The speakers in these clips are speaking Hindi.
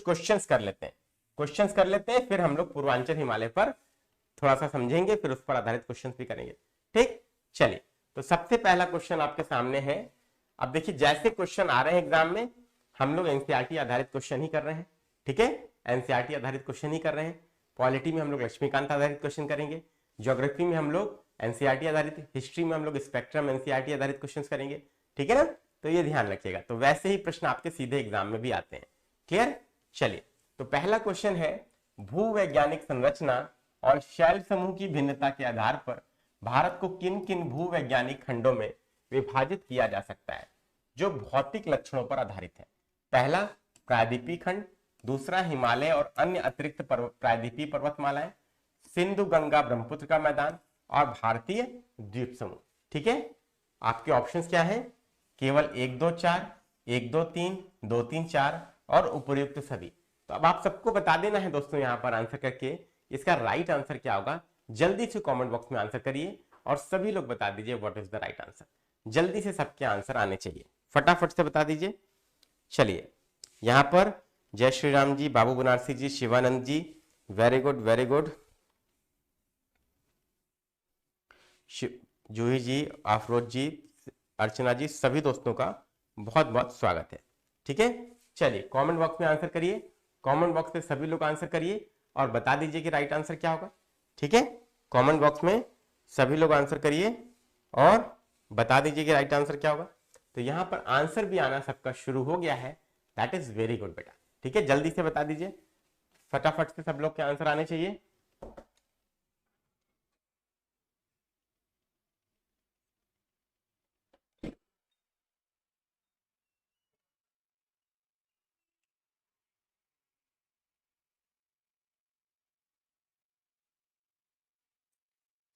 क्वेश्चंस कर लेते हैं, फिर हम लोग पूर्वांचल हिमालय पर थोड़ा सा समझेंगे, फिर उस पर आधारित क्वेश्चंस भी करेंगे। ठीक, चलिए तो सबसे पहला क्वेश्चन आपके सामने है। अब देखिए जैसे क्वेश्चन आ रहे हैं एग्जाम में, हम लोग एनसीईआरटी आधारित क्वेश्चन ही कर रहे हैं। ठीक है, एनसीईआरटी आधारित क्वेश्चन ही कर रहे हैं। पॉलिटी में हम लोग लक्ष्मीकांत आधारित क्वेश्चन करेंगे, ज्योग्राफी में हम लोग एनसीईआरटी आधारित, हिस्ट्री में हम लोग स्पेक्ट्रम एनसीईआरटी आधारित क्वेश्चन करेंगे। ठीक है ना, तो ये ध्यान रखिएगा। तो वैसे ही प्रश्न आपके सीधे एग्जाम में भी आते हैं। क्लियर, चलिए तो पहला क्वेश्चन है, भूवैज्ञानिक संरचना और शैल समूह की भिन्नता के आधार पर भारत को किन किन भूवैज्ञानिक खंडों में विभाजित किया जा सकता है जो भौतिक लक्षणों पर आधारित है। पहला प्रायद्वीपीय खंड, दूसरा हिमालय और अन्य अतिरिक्त प्रायद्वीपीय पर्वतमालाएं, सिंधु गंगा ब्रह्मपुत्र का मैदान और भारतीय द्वीप समूह। ठीक है, आपके ऑप्शंस क्या है? केवल 1 2 4, 1 2 3, 2 3 4 और उपर्युक्त सभी। तो अब आप सबको बता देना है दोस्तों यहाँ पर आंसर करके इसका राइट आंसर क्या होगा। जल्दी से कमेंट बॉक्स में आंसर करिए और सभी लोग बता दीजिए what is the right answer. जल्दी से सबके आंसर आने चाहिए, फटाफट से बता दीजिए। चलिए यहाँ पर जय श्री राम जी, बाबू बनारसी जी, शिवानंद जी, वेरी गुड वेरी गुड, जूही जी, आफरोज जी, अर्चना जी, सभी दोस्तों का बहुत बहुत स्वागत है। ठीक है, चलिए कमेंट बॉक्स में आंसर करिए, कमेंट बॉक्स में सभी लोग आंसर करिए और बता दीजिए कि राइट आंसर क्या होगा। ठीक है, कमेंट बॉक्स में सभी लोग आंसर करिए और बता दीजिए कि राइट आंसर क्या होगा। तो यहाँ पर आंसर भी आना सबका शुरू हो गया है, दैट इज वेरी गुड बेटा। ठीक है, जल्दी से बता दीजिए, फटाफट से सब लोग के आंसर आने चाहिए।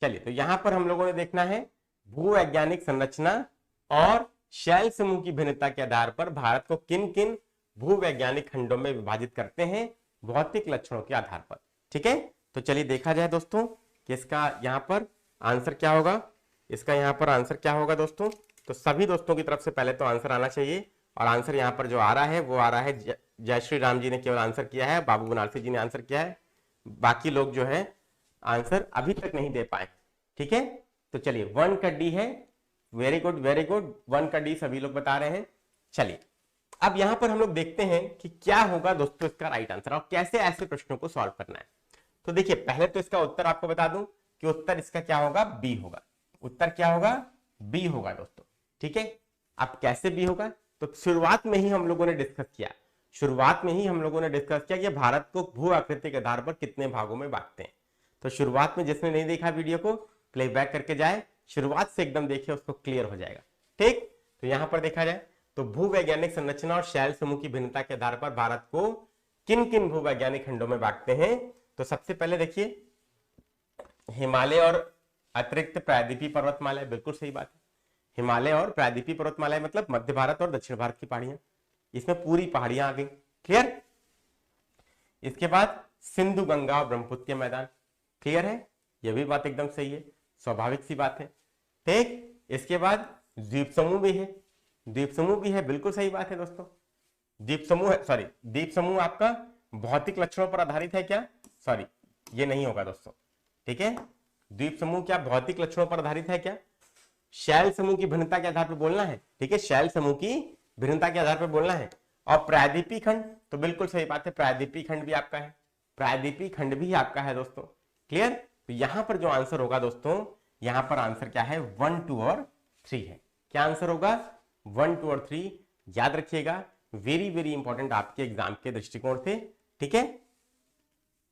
चलिए तो यहां पर हम लोगों ने देखना है भूवैज्ञानिक संरचना और शैल समूह की भिन्नता के आधार पर भारत को किन किन भूवैज्ञानिक खंडों में विभाजित करते हैं भौतिक लक्षणों के आधार पर। ठीक है, तो चलिए देखा जाए दोस्तों कि इसका यहाँ पर आंसर क्या होगा। इसका यहाँ पर आंसर क्या होगा दोस्तों, तो सभी दोस्तों की तरफ से पहले तो आंसर आना चाहिए और आंसर यहाँ पर जो आ रहा है वो आ रहा है, जय श्री राम जी ने केवल आंसर किया है, बाबू बनारसी जी ने आंसर किया है, बाकी लोग जो है आंसर अभी तक नहीं दे पाए। ठीक है, तो चलिए 1 का डी है, वेरी गुड वेरी गुड, 1 का डी सभी लोग बता रहे हैं। चलिए अब यहां पर हम लोग देखते हैं कि क्या होगा दोस्तों इसका राइट आंसर और कैसे ऐसे प्रश्नों को सॉल्व करना है। तो देखिए पहले तो इसका उत्तर आपको बता दूं कि उत्तर इसका क्या होगा, बी होगा। उत्तर क्या होगा, बी होगा दोस्तों। ठीक है, अब कैसे बी होगा, तो शुरुआत में ही हम लोगों ने डिस्कस किया कि भारत को भू आकृति के आधार पर कितने भागों में बांटते हैं। तो शुरुआत में जिसने नहीं देखा वीडियो को प्लेबैक करके जाए, शुरुआत से एकदम देखिए, उसको क्लियर हो जाएगा। ठीक, तो यहां पर देखा जाए तो भूवैज्ञानिक संरचना और शैल समूह की भिन्नता के आधार पर भारत को किन किन भूवैज्ञानिक खंडों में बांटते हैं। तो सबसे पहले देखिए हिमालय और अतिरिक्त प्रायद्वीपीय पर्वतमालाएं, बिल्कुल सही बात है। हिमालय और प्रायद्वीपीय पर्वतमालाएं मतलब मध्य भारत और दक्षिण भारत की पहाड़ियां, इसमें पूरी पहाड़ियां आ गई। क्लियर, इसके बाद सिंधु गंगा और ब्रह्मपुत्र के मैदान, क्लियर है, यह भी बात एकदम सही है, स्वाभाविक सी बात है। ठीक, इसके बाद द्वीप समूह भी है, बिल्कुल सही बात है दोस्तों। द्वीप समूह आपका भौतिक लक्षणों पर आधारित है क्या, सॉरी ये नहीं होगा दोस्तों। ठीक है, द्वीप समूह क्या भौतिक लक्षणों पर आधारित है क्या, शैल समूह की भिन्नता के आधार पर बोलना है। ठीक है, शैल समूह की भिन्नता के आधार पर बोलना है। और प्रायद्वीपीय खंड, तो बिल्कुल सही बात है, प्रायद्वीपीय खंड भी आपका है, दोस्तों। क्लियर, तो यहां पर जो आंसर होगा दोस्तों, यहां पर आंसर क्या है, 1 2 और 3 है। क्या आंसर होगा, 1 2 और 3, याद रखिएगा, वेरी वेरी इंपॉर्टेंट आपके एग्जाम के दृष्टिकोण से। ठीक है,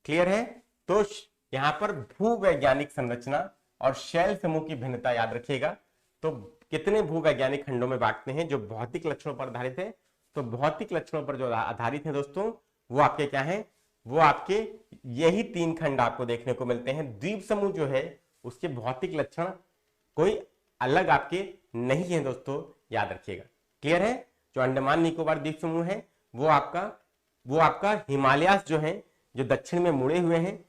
क्लियर है, तो यहां पर भूवैज्ञानिक संरचना और शैल समूह की भिन्नता याद रखिएगा। तो कितने भूवैज्ञानिक खंडों में बांटते हैं जो भौतिक लक्षणों पर आधारित है, तो भौतिक लक्षणों पर जो आधारित है दोस्तों, वो आपके क्या है, वो आपके यही 3 खंड आपको देखने को मिलते हैं। द्वीप समूह जो है उसके भौतिक लक्षण कोई अलग आपके नहीं है दोस्तों, याद रखिएगा। क्लियर है, जो अंडमान निकोबार द्वीप समूह है वो आपका हिमालयास जो है, जो दक्षिण में मुड़े हुए हैं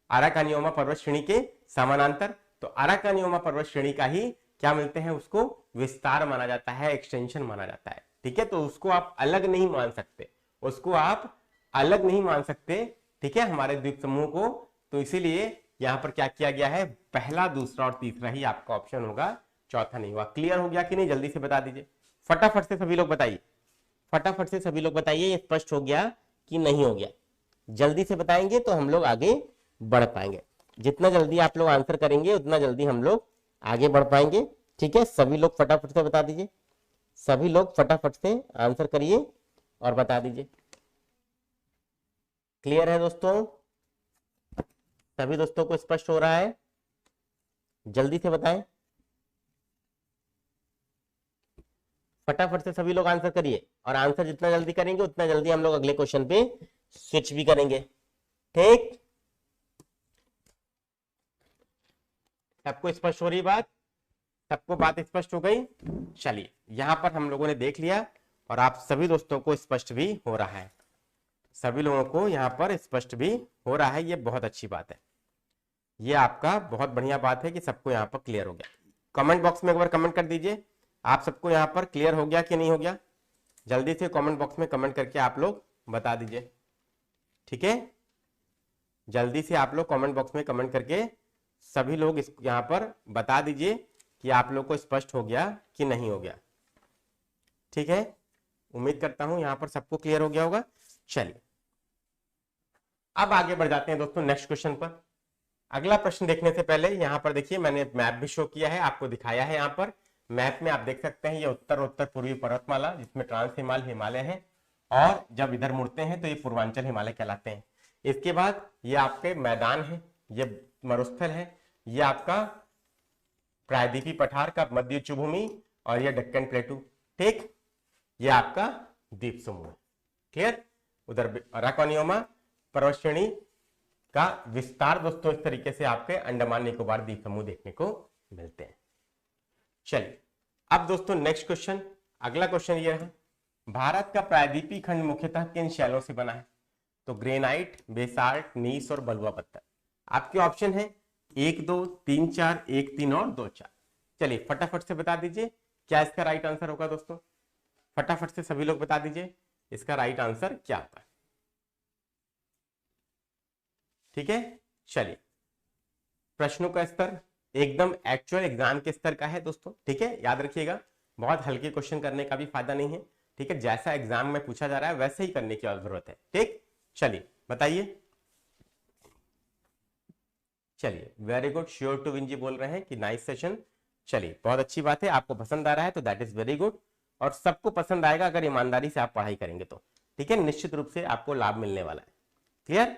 अराकानियोमा पर्वत श्रेणी के समानांतर, तो अराकानियोमा पर्वत श्रेणी का ही क्या मिलते हैं, उसको विस्तार माना जाता है, एक्सटेंशन माना जाता है। ठीक है, तो उसको आप अलग नहीं मान सकते, उसको आप अलग नहीं मान सकते, ठीक है, हमारे द्वीप समूह को। तो इसीलिए यहाँ पर क्या किया गया है, पहला, दूसरा और तीसरा ही आपका ऑप्शन होगा, चौथा नहीं हुआ। क्लियर हो गया कि नहीं, जल्दी से बता दीजिए, फटाफट से सभी लोग बताइए, फटाफट से सभी लोग बताइए, ये स्पष्ट हो गया कि नहीं हो गया। जल्दी से बताएंगे तो हम लोग आगे बढ़ पाएंगे। जितना जल्दी आप लोग आंसर करेंगे उतना जल्दी हम लोग आगे बढ़ पाएंगे। ठीक है, सभी लोग फटाफट से बता दीजिए, सभी लोग फटाफट से आंसर करिए और बता दीजिए। क्लियर है दोस्तों, सभी दोस्तों को स्पष्ट हो रहा है, जल्दी से बताएं, फटाफट से सभी लोग आंसर करिए। और आंसर जितना जल्दी करेंगे उतना जल्दी हम लोग अगले क्वेश्चन पे स्विच भी करेंगे। ठीक, सबको स्पष्ट हो रही बात, सबको बात स्पष्ट हो गई। चलिए, यहां पर हम लोगों ने देख लिया और आप सभी दोस्तों को स्पष्ट भी हो रहा है, सभी लोगों को यहां पर स्पष्ट भी हो रहा है, ये बहुत अच्छी बात है, ये आपका बहुत बढ़िया बात है कि सबको यहाँ पर क्लियर हो गया। कमेंट बॉक्स में एक बार कमेंट कर दीजिए, आप सबको यहाँ पर क्लियर हो गया कि नहीं हो गया, जल्दी से कमेंट बॉक्स में कमेंट करके आप लोग बता दीजिए। ठीक है, जल्दी से आप लोग कमेंट बॉक्स में कमेंट करके सभी लोग यहाँ पर बता दीजिए कि आप लोग को स्पष्ट हो गया कि नहीं हो गया। ठीक है, उम्मीद करता हूं यहाँ पर सबको क्लियर हो गया होगा। चलिए, अब आगे बढ़ जाते हैं दोस्तों नेक्स्ट क्वेश्चन पर। अगला प्रश्न देखने से पहले यहाँ पर देखिए, मैंने मैप भी शो किया है, आपको दिखाया है। यहाँ पर मैप में आप देख सकते हैं, ये उत्तर पूर्वी पर्वतमाला जिसमें ट्रांस हिमालय है, और जब इधर मुड़ते हैं तो ये पूर्वांचल हिमालय कहलाते हैं। इसके बाद ये आपके मैदान है, ये मरुस्थल है, ये आपका प्रायद्वीपीय पठार का मध्य उच्च भूमि, और ये दक्कन प्लेटू। ठीक, ये आपका द्वीप समूह है। क्लियर, उधर अराकोनियोमा पर्वत श्रेणी का विस्तार दोस्तों इस तरीके से आपके अंडमान निकोबार द्वीप समूह देखने को मिलते हैं। चलिए, अब दोस्तों नेक्स्ट क्वेश्चन, अगला क्वेश्चन ये है, भारत का प्रायद्वीपीय खंड मुख्यतः किन शैलों से बना है? तो ग्रेनाइट, बेसाल्ट, नीस और बलुआ पत्थर। आपके ऑप्शन है 1 2 3 4, 1 3 और 2 4। चलिए फटाफट से बता दीजिए क्या इसका राइट आंसर होगा दोस्तों, फटाफट से सभी लोग बता दीजिए इसका राइट आंसर क्या होता है। ठीक है, चलिए, प्रश्नों का स्तर एकदम एक्चुअल एग्जाम के स्तर का है दोस्तों। ठीक है, याद रखिएगा, बहुत हल्के क्वेश्चन करने का भी फायदा नहीं है। ठीक है, जैसा एग्जाम में पूछा जा रहा है वैसे ही करने की जरूरत है। ठीक, चलिए बताइए। चलिए, very good, sure to win जी बोल रहे हैं कि नाइस सेशन। चलिए, बहुत अच्छी बात है, आपको पसंद आ रहा है तो दैट इज वेरी गुड, और सबको पसंद आएगा अगर ईमानदारी से आप पढ़ाई करेंगे तो। ठीक है, निश्चित रूप से आपको लाभ मिलने वाला है। क्लियर,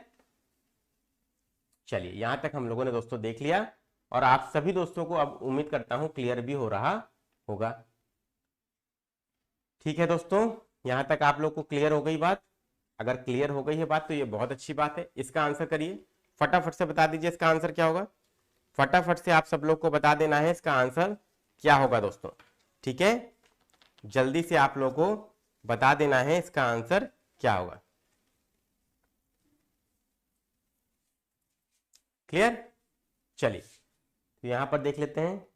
चलिए यहां तक हम लोगों ने दोस्तों देख लिया, और आप सभी दोस्तों को अब उम्मीद करता हूं क्लियर भी हो रहा होगा। ठीक है दोस्तों, यहां तक आप लोग को क्लियर हो गई बात? अगर क्लियर हो गई है बात तो ये बहुत अच्छी बात है। इसका आंसर करिए, फटाफट से बता दीजिए इसका आंसर क्या होगा। फटाफट से आप सब लोग को बता देना है इसका आंसर क्या होगा दोस्तों। ठीक है, जल्दी से आप लोग को बता देना है इसका आंसर क्या होगा। क्लियर, चलिए तो यहां पर देख लेते हैं।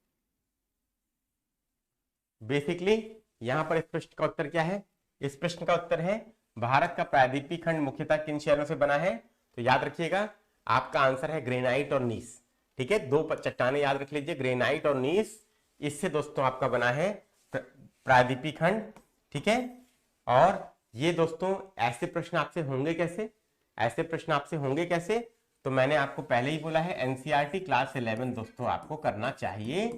बेसिकली यहां पर इस प्रश्न का उत्तर क्या है? इस प्रश्न का उत्तर है भारत का प्रायद्वीपीय खंड मुख्यतः किन शैलों से बना है? तो याद रखिएगा आपका आंसर है ग्रेनाइट और नीस। ठीक है, दो चट्टानें याद रख लीजिए, ग्रेनाइट और नीस, इससे दोस्तों आपका बना है प्रायद्वीपीय खंड। ठीक है, और ये दोस्तों ऐसे प्रश्न आपसे होंगे कैसे? ऐसे प्रश्न आपसे होंगे कैसे? तो मैंने आपको पहले ही बोला है एनसीईआरटी क्लास 11 दोस्तों आपको करना चाहिए।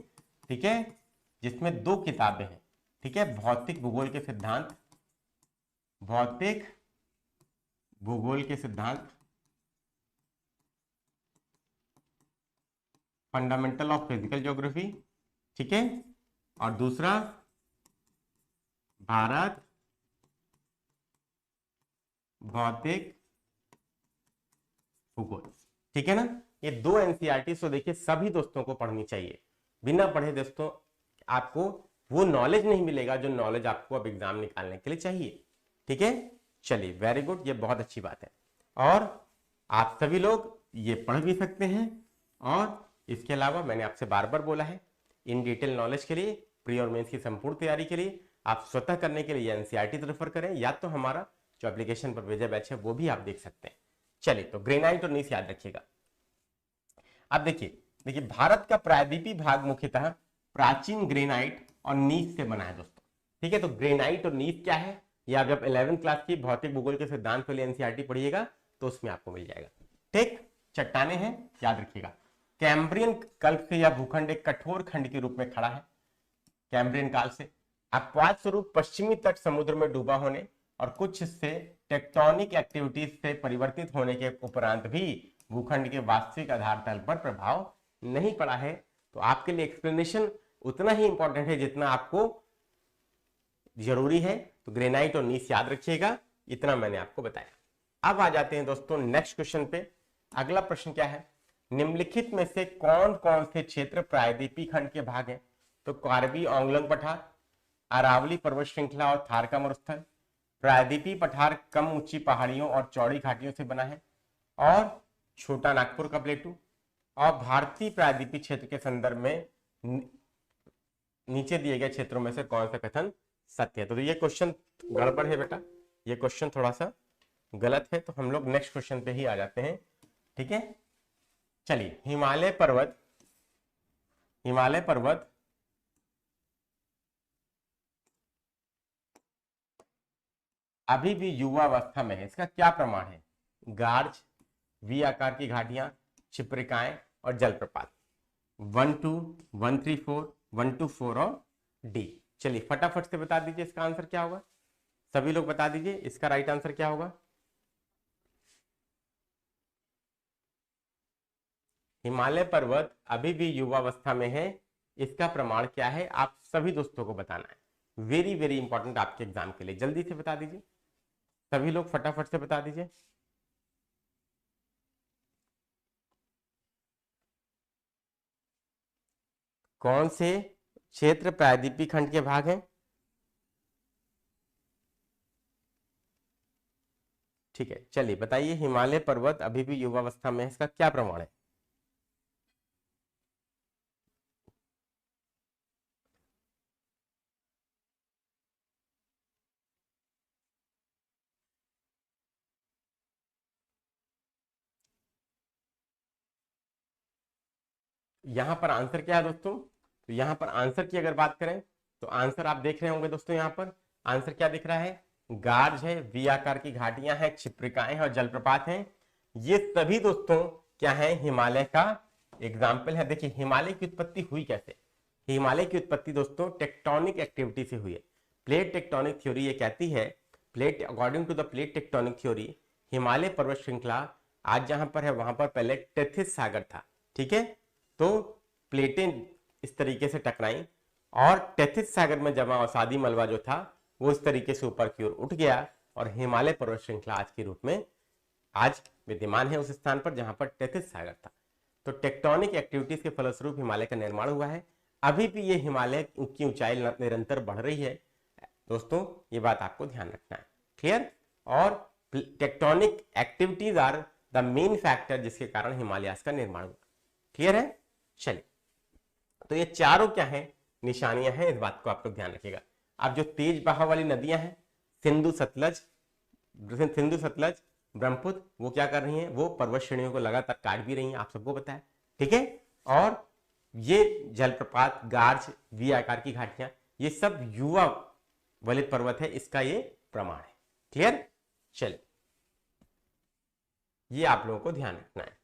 ठीक है, जिसमें 2 किताबें हैं। ठीक है, भौतिक भूगोल के सिद्धांत, भौतिक भूगोल के सिद्धांत, फंडामेंटल ऑफ फिजिकल ज्योग्राफी। ठीक है, और दूसरा भारत भौतिक भूगोल। ठीक है ना, ये 2 एनसीईआरटी तो देखिए सभी दोस्तों को पढ़नी चाहिए। बिना पढ़े दोस्तों आपको वो नॉलेज नहीं मिलेगा जो नॉलेज आपको अब एग्जाम निकालने के लिए चाहिए। ठीक है, चलिए वेरी गुड, ये बहुत अच्छी बात है, और आप सभी लोग ये पढ़ भी सकते हैं। और इसके अलावा मैंने आपसे बार बार बोला है, इन डिटेल नॉलेज के लिए, प्री और मेंस की संपूर्ण तैयारी के लिए आप स्वतः करने के लिए एनसीईआरटी रेफर करें, या तो हमारा जो एप्लीकेशन पर भेजा बैच है वो भी आप देख सकते हैं। चलिए, तो ग्रेनाइट और नीस याद रखिएगा। अब देखिए भारत का प्रायद्वीपीय भाग मुख्यतः प्राचीन ग्रेनाइट और नीस से बना है दोस्तों। ठीक है, तो ग्रेनाइट और नीस क्या है, ये आप जब 11th क्लास की भौतिक भूगोल के सिद्धांत के लिए एनसीईआरटी पढ़िएगा तो उसमें आपको मिल जाएगा। ठीक, चट्टाने हैं, याद रखिएगा। कैम्ब्रियन कल्प से यह भूखंड एक कठोर खंड के रूप में खड़ा है। कैम्ब्रियन काल से अपवाद स्वरूप पश्चिमी तट समुद्र में डूबा होने और कुछ हिस्से टेक्टोनिक एक्टिविटीज से परिवर्तित होने के उपरांत भी भूखंड के वास्तविक आधार तल पर प्रभाव नहीं पड़ा है। तो आपके लिए एक्सप्लेनेशन उतना ही इंपॉर्टेंट है जितना आपको जरूरी है। तो ग्रेनाइट और नीस याद रखिएगा, इतना मैंने आपको बताया। अब आ जाते हैं दोस्तों नेक्स्ट क्वेश्चन पे। अगला प्रश्न क्या है, निम्नलिखित में से कौन कौन से क्षेत्र प्रायद्वीपीय खंड के भाग हैं? तो कार्बी आंगलोंग पठार, अरावली पर्वत श्रृंखला और थार का मरुस्थल। प्रायद्वीपीय पठार कम ऊंची पहाड़ियों और चौड़ी घाटियों से बना है। और छोटा नागपुर का प्लेटू। और भारतीय प्रायद्वीपीय क्षेत्र के संदर्भ में नीचे दिए गए क्षेत्रों में से कौन सा कथन सत्य है? तो ये क्वेश्चन गड़बड़ है बेटा, ये क्वेश्चन थोड़ा सा गलत है, तो हम लोग नेक्स्ट क्वेश्चन पे ही आ जाते हैं। ठीक है, चलिए, हिमालय पर्वत अभी भी युवावस्था में है, इसका क्या प्रमाण है? गार्ज, वी आकार की घाटियां, छिप्रिकाएं और जलप्रपात। 1 2 1 3 4 1 2 4 और डी। चलिए फटाफट से बता दीजिए इसका आंसर क्या होगा, सभी लोग बता दीजिए इसका राइट आंसर क्या होगा। हिमालय पर्वत अभी भी युवावस्था में है, इसका प्रमाण क्या है आप सभी दोस्तों को बताना है। वेरी वेरी इंपॉर्टेंट आपके एग्जाम के लिए, जल्दी से बता दीजिए, सभी लोग फटाफट से बता दीजिए। कौन से क्षेत्र प्रायद्वीपीय खंड के भाग हैं? ठीक है, चलिए बताइए, हिमालय पर्वत अभी भी युवावस्था में है, इसका क्या प्रमाण है? यहां पर आंसर क्या है दोस्तों? तो यहां पर आंसर की अगर बात करें तो आंसर आप देख रहे होंगे दोस्तों, यहां पर आंसर क्या दिख रहा है? गार्ज है, वी आकार की घाटियां हैं, छिप्रिकाएं हैं और जलप्रपात हैं। ये सभी दोस्तों क्या है? हिमालय का एग्जाम्पल है। देखिए हिमालय की उत्पत्ति हुई कैसे? हिमालय की उत्पत्ति दोस्तों टेक्टोनिक एक्टिविटी से हुई है। प्लेट टेक्टोनिक थ्योरी ये कहती है, plate according to the plate tectonic theory, Himalaya पर्वत श्रृंखला आज जहां पर है वहां पर पहले टेथिस सागर था। ठीक है, तो प्लेटें इस तरीके से टकराई और टेथिस सागर में जमा अवसादी मलबा जो था वो इस तरीके से ऊपर की ओर उठ गया और हिमालय पर्वत श्रृंखला आज के रूप में आज विद्यमान है उस स्थान पर जहां पर टेथिस सागर था। तो टेक्टोनिक एक्टिविटीज के फलस्वरूप हिमालय का निर्माण हुआ है। अभी भी ये हिमालय की ऊंचाई निरंतर बढ़ रही है दोस्तों, ये बात आपको ध्यान रखना है। क्लियर? और tectonic activities are the main factor जिसके कारण हिमालयास का निर्माण हुआ। क्लियर है? चलिए, तो ये चारों क्या है? निशानियां हैं, इस बात को आप लोग ध्यान रखिएगा। अब जो तेज बहाव वाली नदियां हैं, सिंधु सतलज ब्रह्मपुत्र, वो क्या कर रही हैं? वो पर्वत श्रेणियों को लगातार काट भी रही हैं, आप सबको पता है। ठीक है, और ये जलप्रपात, गार्ज, वी आकार की घाटियां, ये सब युवा वलित पर्वत है, इसका ये प्रमाण है। क्लियर? चलिए, ये आप लोगों को ध्यान रखना है।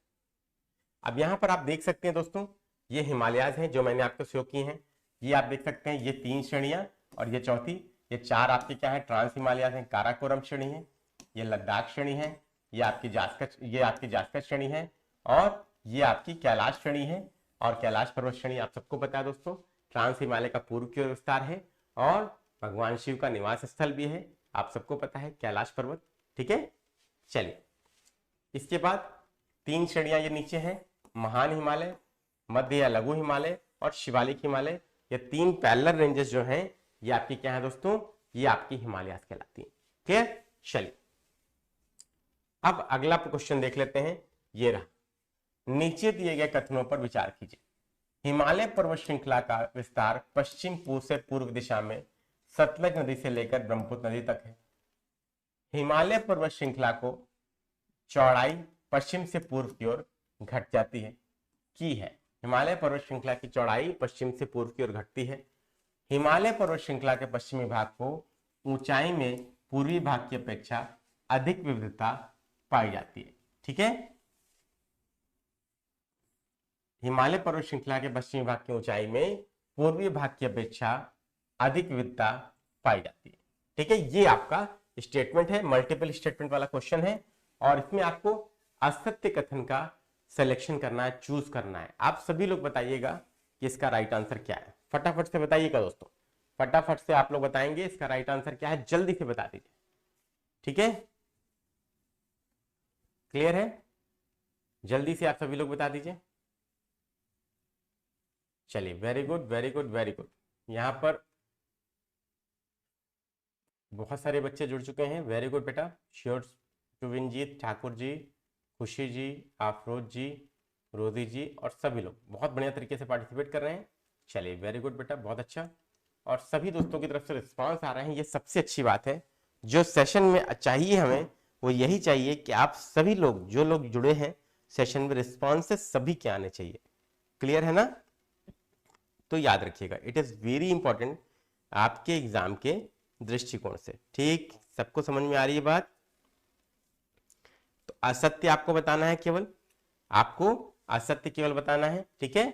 अब यहां पर आप देख सकते हैं दोस्तों, ये हिमालयाज हैं जो मैंने आपको शो किए हैं। ये आप देख सकते हैं, ये 3 श्रेणियां और ये चौथी, ये 4 आपके क्या है? ट्रांस हिमालयाज हैं। काराकोरम श्रेणी है, ये लद्दाख श्रेणी है, ये आपकी जास्कर श्रेणी है और ये आपकी कैलाश श्रेणी है। और कैलाश पर्वत श्रेणी आप सबको पता है दोस्तों, ट्रांस हिमालय का पूर्व की ओर विस्तार है और भगवान शिव का निवास स्थल भी है, आप सबको पता है, कैलाश पर्वत। ठीक है, चलिए, इसके बाद 3 श्रेणियां ये नीचे हैं, महान हिमालय, मध्य या लघु हिमालय और शिवालिक हिमालय। ये 3 पैरेलल रेंजेस जो हैं ये आपकी क्या है दोस्तों? ये आपकी हिमालयास कहलाती है। क्लियर? चलिए, अब अगला क्वेश्चन देख लेते हैं, ये रहा। नीचे दिए गए कथनों पर विचार कीजिए। हिमालय पर्वत श्रृंखला का विस्तार पश्चिम पूर्व से पूर्व दिशा में सतलज नदी से लेकर ब्रह्मपुत्र नदी तक है। हिमालय पर्वत श्रृंखला को चौड़ाई पश्चिम से पूर्व की ओर घट जाती है, की है। हिमालय पर्वत श्रृंखला की चौड़ाई पश्चिम से पूर्व की ओर घटती है। हिमालय पर्वत श्रृंखला के पश्चिमी भाग को ऊंचाई में पूर्वी भाग की अपेक्षा अधिक विविधता पाई जाती है। ठीक है, हिमालय पर्वत श्रृंखला के पश्चिमी भाग की ऊंचाई में पूर्वी भाग की अपेक्षा अधिक विविधता पाई जाती है। ठीक है, ये आपका स्टेटमेंट है, मल्टीपल स्टेटमेंट वाला क्वेश्चन है और इसमें आपको असत्य कथन का सिलेक्शन करना है, चूज करना है। आप सभी लोग बताइएगा कि इसका राइट आंसर क्या है। फटाफट से बताइएगा दोस्तों, फटाफट से आप लोग बताएंगे इसका राइट आंसर क्या है, जल्दी से बता दीजिए। ठीक है, क्लियर है, जल्दी से आप सभी लोग बता दीजिए। चलिए, very good very good very good. यहां पर बहुत सारे बच्चे जुड़ चुके हैं, वेरी गुड बेटा। श्योर, शुविनजीत ठाकुर जी, खुशी जी, आफरोज जी, रोजी जी और सभी लोग बहुत बढ़िया तरीके से पार्टिसिपेट कर रहे हैं। चलिए, वेरी गुड बेटा, बहुत अच्छा। और सभी दोस्तों की तरफ से रिस्पांस आ रहे हैं, ये सबसे अच्छी बात है। जो सेशन में चाहिए हमें वो यही चाहिए कि आप सभी लोग, जो लोग जुड़े हैं सेशन में, रिस्पॉन्सेस सभी के आने चाहिए। क्लियर है ना? तो याद रखिएगा, इट इज वेरी इंपॉर्टेंट आपके एग्जाम के दृष्टिकोण से। ठीक, सबको समझ में आ रही है बात? तो असत्य आपको बताना है, केवल आपको असत्य केवल बताना है। ठीक है,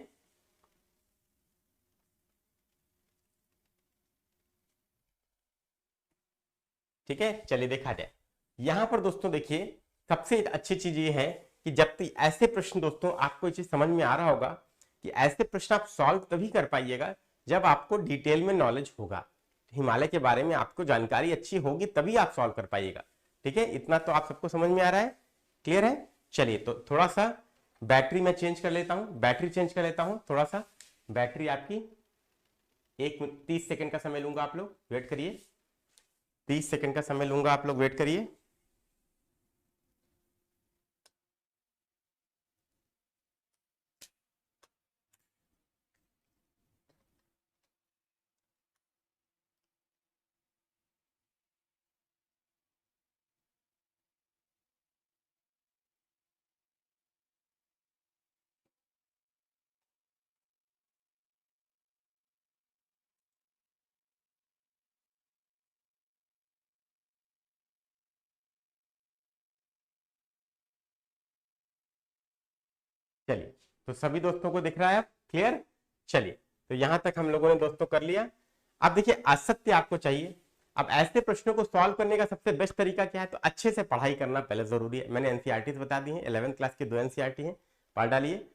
ठीक है। चलिए देखा जाए, यहां पर दोस्तों देखिए सबसे अच्छी चीज ये है कि जब तक ऐसे प्रश्न, दोस्तों आपको ये चीज समझ में आ रहा होगा कि ऐसे प्रश्न आप सॉल्व तभी कर पाइएगा जब आपको डिटेल में नॉलेज होगा, हिमालय के बारे में आपको जानकारी अच्छी होगी, तभी आप सॉल्व कर पाइएगा। ठीक है, इतना तो आप सबको समझ में आ रहा है, क्लियर है? चलिए, तो थोड़ा सा बैटरी मैं चेंज कर लेता हूं, बैटरी चेंज कर लेता हूं थोड़ा सा। बैटरी आपकी 1 मिनट 30 सेकंड का समय लूंगा, आप लोग वेट करिए। 30 सेकंड का समय लूंगा, आप लोग वेट करिए। चलिए, तो सभी दोस्तों को दिख रहा है अब क्लियर? चलिए, तो यहां तक हम लोगों ने दोस्तों कर लिया। अब देखिए, असत्य आपको चाहिए। अब ऐसे प्रश्नों को सॉल्व करने का सबसे बेस्ट तरीका क्या है? तो अच्छे से पढ़ाई करना पहले जरूरी है। मैंने एनसीईआरटी बता दी है, 11th क्लास की 2 एनसीईआरटी है, पढ़ डालिए।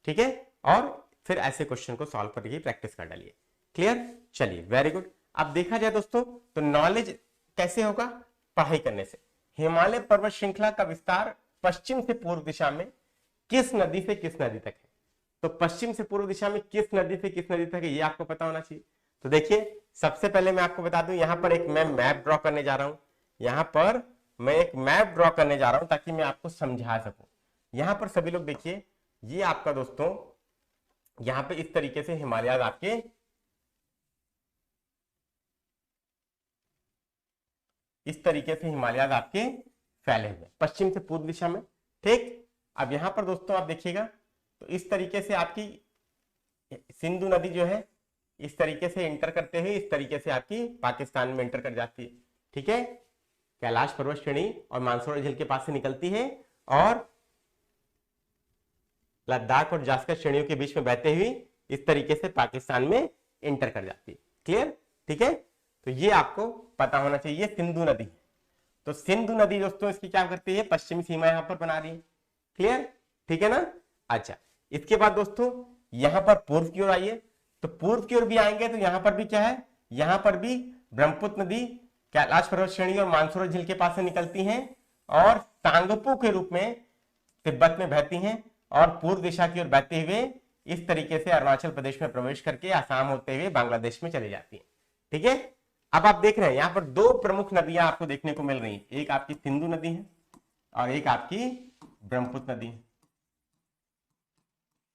ठीक है, और फिर ऐसे क्वेश्चन को सॉल्व करके प्रैक्टिस कर डालिए। क्लियर? चलिए, वेरी गुड। अब देखा जाए दोस्तों, तो नॉलेज कैसे होगा? पढ़ाई करने से। हिमालय पर्वत श्रृंखला का विस्तार पश्चिम से पूर्व दिशा में किस नदी से किस नदी तक है? तो पश्चिम से पूर्व दिशा में किस नदी से किस नदी तक है, ये आपको पता होना चाहिए। तो देखिए, सबसे पहले मैं आपको बता दूं, यहां पर एक मैं मैप ड्रॉ करने जा रहा हूं। यहां पर मैं एक मैप ड्रॉ करने जा रहा हूं ताकि मैं आपको समझा सकूं। यहां पर सभी लोग देखिए, ये आपका दोस्तों यहां पे इस तरीके से हिमालय आपके आपके फैले हुए पश्चिम से पूर्व दिशा में। ठीक, अब यहां पर दोस्तों आप देखिएगा, तो इस तरीके से आपकी सिंधु नदी जो है इस तरीके से इंटर करते हुए इस तरीके से आपकी पाकिस्तान में इंटर कर जाती है। ठीक है, कैलाश पर्वत श्रेणी और मानसरोवर झील के पास से निकलती है और लद्दाख और जास्कर श्रेणियों के बीच में बहते हुए इस तरीके से पाकिस्तान में इंटर कर जाती है। क्लियर? ठीक है, तो ये आपको पता होना चाहिए। सिंधु नदी, तो सिंधु नदी दोस्तों इसकी क्या करती है? पश्चिमी सीमा यहां पर बना रही है। क्लियर? ठीक है ना? अच्छा, इसके बाद दोस्तों यहां पर पूर्व की ओर आइए, तो पूर्व की ओर भी आएंगे तो यहां पर भी क्या है? यहां पर भी ब्रह्मपुत्र नदी कैलाश पर्वत श्रेणी और मानसरोवर झील के पास से निकलती हैं और सांगपू के रूप में तिब्बत में बहती हैं और पूर्व दिशा की ओर बहते हुए इस तरीके से अरुणाचल प्रदेश में प्रवेश करके आसाम होते हुए बांग्लादेश में चली जाती है। ठीक है, अब आप देख रहे हैं यहां पर 2 प्रमुख नदियां आपको देखने को मिल रही हैं, एक आपकी सिंधु नदी है और एक आपकी ब्रह्मपुत्र नदी है।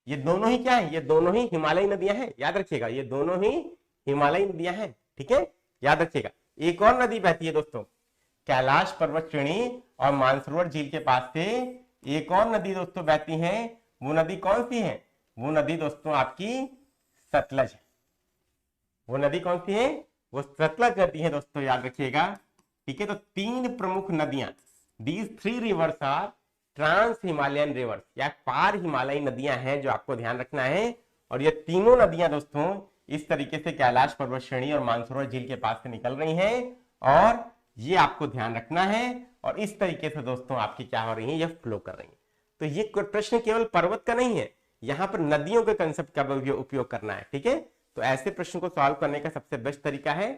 ये दोनों ही क्या है? ये दोनों ही हिमालयी नदियां हैं, याद रखिएगा, ये दोनों ही हिमालयी नदियां हैं। ठीक है, याद रखिएगा। एक और नदी बहती है दोस्तों, कैलाश पर्वत श्रेणी और मानसरोवर झील के पास से एक और नदी दोस्तों बहती है। वो नदी कौन सी है? वो नदी दोस्तों आपकी सतलज है। वो नदी कौन सी है? वो सतलज नदी है दोस्तों, याद रखिएगा। ठीक है, तो 3 प्रमुख नदियां, these 3 rivers are trans Himalayan rivers, या पार हिमालयी नदियां हैं जो आपको ध्यान रखना है। और ये तीनों नदियां दोस्तों इस तरीके से कैलाश पर्वत श्रेणी और मानसरोवर झील के पास से निकल रही हैं, और ये आपको ध्यान रखना है। और इस तरीके से दोस्तों आपकी क्या हो रही है? ये फ्लो कर रही है। तो ये प्रश्न केवल पर्वत का नहीं है, यहाँ पर नदियों के कंसेप्ट का उपयोग करना है। ठीक है, तो ऐसे प्रश्न को सॉल्व करने का सबसे बेस्ट तरीका है